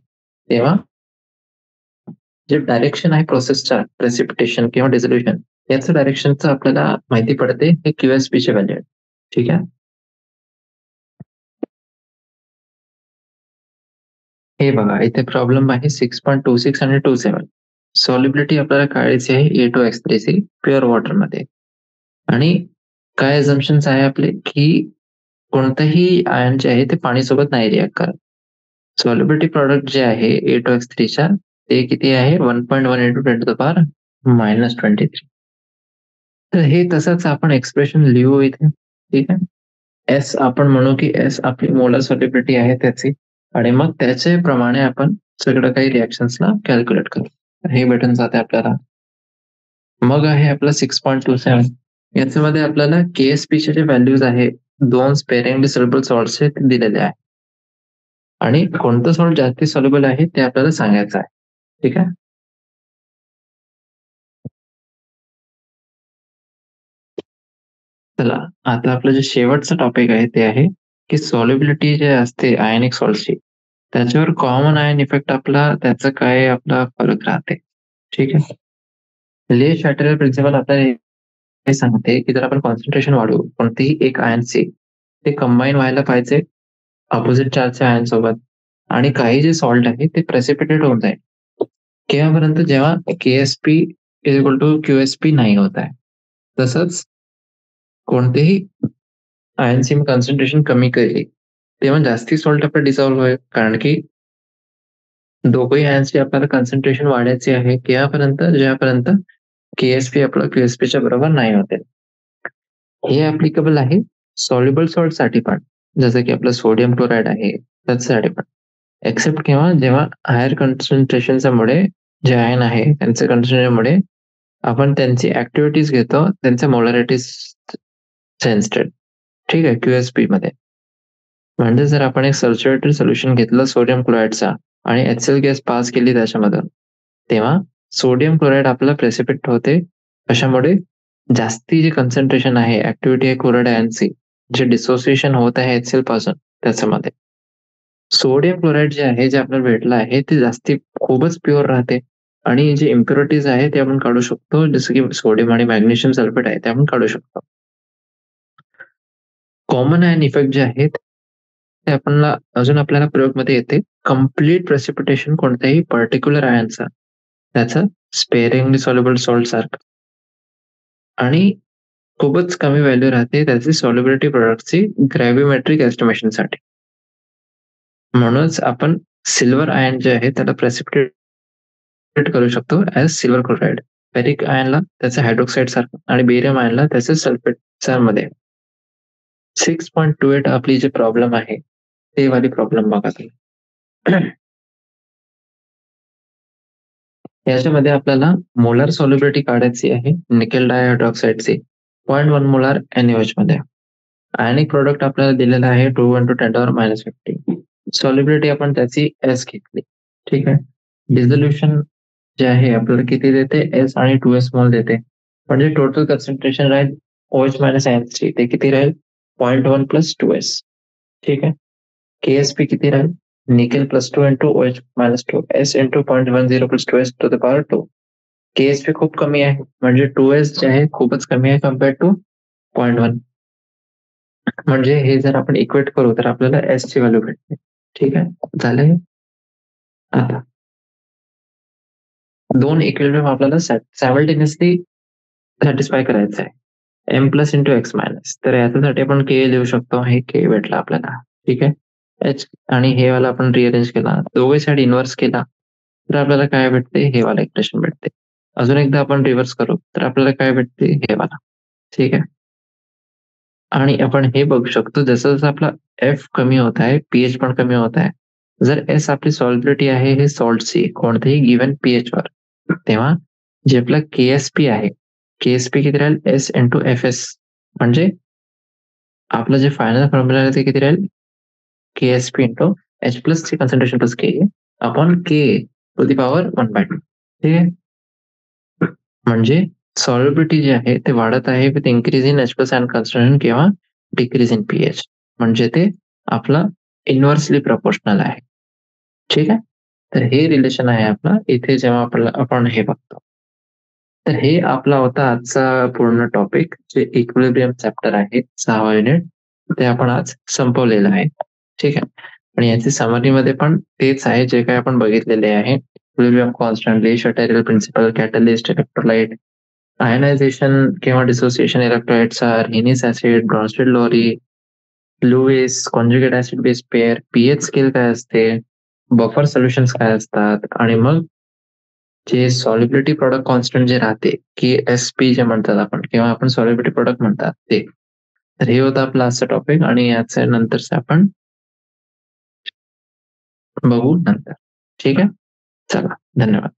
तेव्हा जे डायरेक्शन आहे प्रोसेसच्या प्रेसिपिटेशन किंवा डिझोल्युशन याचं डायरेक्शनचं आपल्याला माहिती पडते हे QSP चे व्हॅल्यू आहे. ठीक आहे. हे बघा इथे प्रॉब्लेम आहे 6.26 आणि 27. सॉल्युबिलिटी आपल्याला काढायची आहे A2H3C प्युअर वॉटर मध्ये. आणि काय अझम्पशन्स आहे आपले की कोणतंही आयन जे आहे ते पाणीसोबत नाही रिॲक्ट करत. सॉल्युबिलिटी प्रॉडक्ट जे आहे A2H3च्या ते किती आहे? 1.1 इंटू 10 टू द पॉवर -23. तर हे तसंच आपण एक्सप्रेशन लिहू इथे. ठीक आहे. एस आपण म्हणू की एस आपली मोलार सॉल्युबिलिटी आहे त्याची आणि मग त्याचे प्रमाणे आपण सगळं काही रिएक्शन्सला कॅल्क्युलेट करू. हे भेटून जाते आपल्याला. मग आहे आपला 6.27. याच्यामध्ये आपल्याला KSPचे जे व्हॅल्यूज आहे 2 स्पेरिंगली सॉल्युबल सॉल्ट्सचे ते दिलेले आहे. आणि कोणतं सॉल्ट जास्ती सॉल्युबल आहे ते आपल्याला सांगायचं आहे. ठीक आहे. चला आता आपलं जे शेवटचं टॉपिक आहे ते आहे की सॉल्युबिलिटी जे असते आयनिक सॉल्टची त्याच्यावर कॉमन आयन इफेक्ट आपला त्याचं काय आपला फरक राहते. ठीक आहे. ले शॅटरर प्रिन्सिपल आपल्याला हे सांगते की जर आपण कॉन्सन्ट्रेशन वाढवू कोणतेही एक आयनचे ते कंबाईन व्हायला पाहिजे अपोजिट चार्जच्या आयन सोबत आणि काही जे सॉल्ट आहे ते प्रेसिपिटेट होऊन जाईल केव्हापर्यंत जेव्हा KSP is equal to QSP नाही होत आहे. तसंच कोणतेही आयनची मी कॉन्सन्ट्रेशन कमी केली तेव्हा जास्ती सॉल्ट आपलं डिसॉल्व्ह होईल कारण की दोघंही आयन्सची आपल्याला कॉन्सन्ट्रेशन वाढायची आहे केव्हापर्यंत जेव्हापर्यंत KSP आपलं QSPच्या बरोबर नाही होते. हे ऍप्लिकेबल आहे सॉल्युबल सॉल्ट साठी पण जसं की आपलं सोडियम क्लोराईड आहे त्याच्यासाठी पण एक्सेप्ट केव्हा जेव्हा हायर कॉन्सन्ट्रेशनच्या मुळे जे आयन आहे त्यांच्या कॉन्सन्ट्रेशनमुळे आपण त्यांची ऍक्टिव्हिटीज घेतो त्यांच्या मोलॅरिटीज इन्स्टेड. ठीक आहे. QSP मध्ये म्हणजे जर आपण एक सॅच्युरेटेड सोल्युशन घेतलं सोडियम क्लोराईडचा आणि HCl गॅस पास केली त्याच्यामधून तेव्हा सोडियम क्लोराईड आपलं प्रेसिपिट होते. अशामुळे जास्ती जे कॉन्सन्ट्रेशन आहे ऍक्टिव्हिटी आहे क्लोराईड आयनची जे डिसोसिएशन होत आहे HCl पासून त्याच्यामध्ये सोडियम क्लोराईड जे आहे जे आपल्याला भेटलं आहे ते जास्ती खूपच प्युअर राहते आणि जे इम्प्युरिटीज आहे ते आपण काढू शकतो जसं की सोडियम आणि मॅग्नेशियम सल्फेट आहे ते आपण काढू शकतो. कॉमन आयन इफेक्ट जे आहेत ते आपल्याला अजून आपल्याला प्रयोगमध्ये येते. कम्प्लीट प्रेसिपिटेशन कोणत्याही पर्टिक्युलर आयनचा त्याचं स्पेअरिंगली सॉल्युबल सॉल्ट सारखं आणि खूपच कमी व्हॅल्यू राहते त्याची सॉल्युबिलिटी प्रोडक्टची ग्रॅव्हिमेट्रिक एस्टिमेशनसाठी. म्हणूनच आपण सिल्वर आयन जे आहे त्याला प्रेसिपिटेट करू शकतो ऍज सिल्वर क्लोराईड. फेरिक आयनला त्याचं हायड्रोक्साईड सारखं आणि बेरियम आयनला त्याचं सल्फेट मध्ये. 6.28 आपली जी प्रॉब्लेम आहे, ते वाली प्रॉब्लेम बघा तुम्ही. याच्यामध्ये आपल्याला मोलार सॉल्युबिलिटी काढायची आहे निकेल डायहायड्रॉक्साईडची 0.1 मोलार NaOH मध्ये. आयनिक प्रोडक्ट आपल्याला दिलेला आहे 2 × 10⁻50. सॉल्युबिलिटी आपण त्याची एस घेतली. ठीक आहे. डिझोल्युशन जे आहे आपल्याला किती देते, एस आणि 2s मोल देते. म्हणजे टोटल कन्सन्ट्रेशन राहील OH- ions ते किती राहील 0.1 + 2s. ठीक आहे. KSP किती राहील nickel +2 × OH- 2 s × 0.10 + 2s to the power 2. KSP खूप कमी आहे म्हणजे 2s जे आहे खूपच कमी आहे कम्पेअर्ड टू 0.1. म्हणजे हे जर आपण इक्वेट करू तर आपल्याला एस ची व्हॅल्यू भेटते. ठीक आहे. झालंय. आता दोन इक्विलिब्रियम आपल्याला सायमल्टेनियसली सॅटिस्फाय करायचं आहे. m plus into x minus. तर याच्यासाठी आपण के लिहू शकतो. हे के भेटला आपल्याला. ठीक आहे. एच आणि हे वाला आपण रिअरेंज केला, दोघे साईड इन्व्हर्स केला तर आपल्याला काय भेटते, हे वाला इक्वेशन भेटते. अजून एकदा आपण रिव्हर्स करू तर आपल्याला काय भेटते, हे वाला. ठीक आहे. आणि आपण हे बघू शकतो जसं जसं आपला एफ कमी होत आहे, पीएच पण कमी होत आहे. जर एस आपली सॉल्युबिलिटी आहे हे सॉल्टची कोणत्याही गिव्हन पीएच वर, तेव्हा जे आपला केएसपी आहे, केएसपी किती राहील एस इंटू एफ एस. म्हणजे आपलं जे फायनल फॉर्म्युला आहे ते किती राहील केएसपी इंटू एच प्लस ची concentration plus K upon K to the power 1/2. ठीक आहे. म्हणजे सॉल्युबिलिटी जे आहे ते वाढत आहे with increase in H plus and concentration किंवा डिक्रीज इन पीएच. म्हणजे ते आपला इन्व्हर्सली प्रपोर्शनल आहे. ठीक आहे. तर हे रिलेशन आहे आपला इथे जेव्हा आपण हे बघतो. तर हे आपला होता आजचा पूर्ण टॉपिक, जे इक्विलिब्रियम चॅप्टर आहे 6वा युनिट, ते आपण आज संपवलेलं आहे. ठीक आहे. आणि याची समरीमध्ये पण तेच आहे जे काही आपण बघितलेले आहे. Equilibrium constant, Le Chatelier principle, catalyst, electrolyte, ionization किंवा dissociation electrolytes, Arrhenius acid, Bronsted Lowry, Lewis, conjugate acid base pair, pH scale काय असते, बफर सोल्युशन्स काय असतात, आणि मग जे सॉल्युबिलिटी प्रॉडक्ट कॉन्स्टंट जे राहते की एसपी जे म्हणतात आपण किंवा आपण सॉल्युबिलिटी प्रॉडक्ट म्हणतात ते. तर हे होतं आपलं आजचं टॉपिक आणि याच्या नंतरच आपण बघू नंतर. ठीक आहे. चला, धन्यवाद.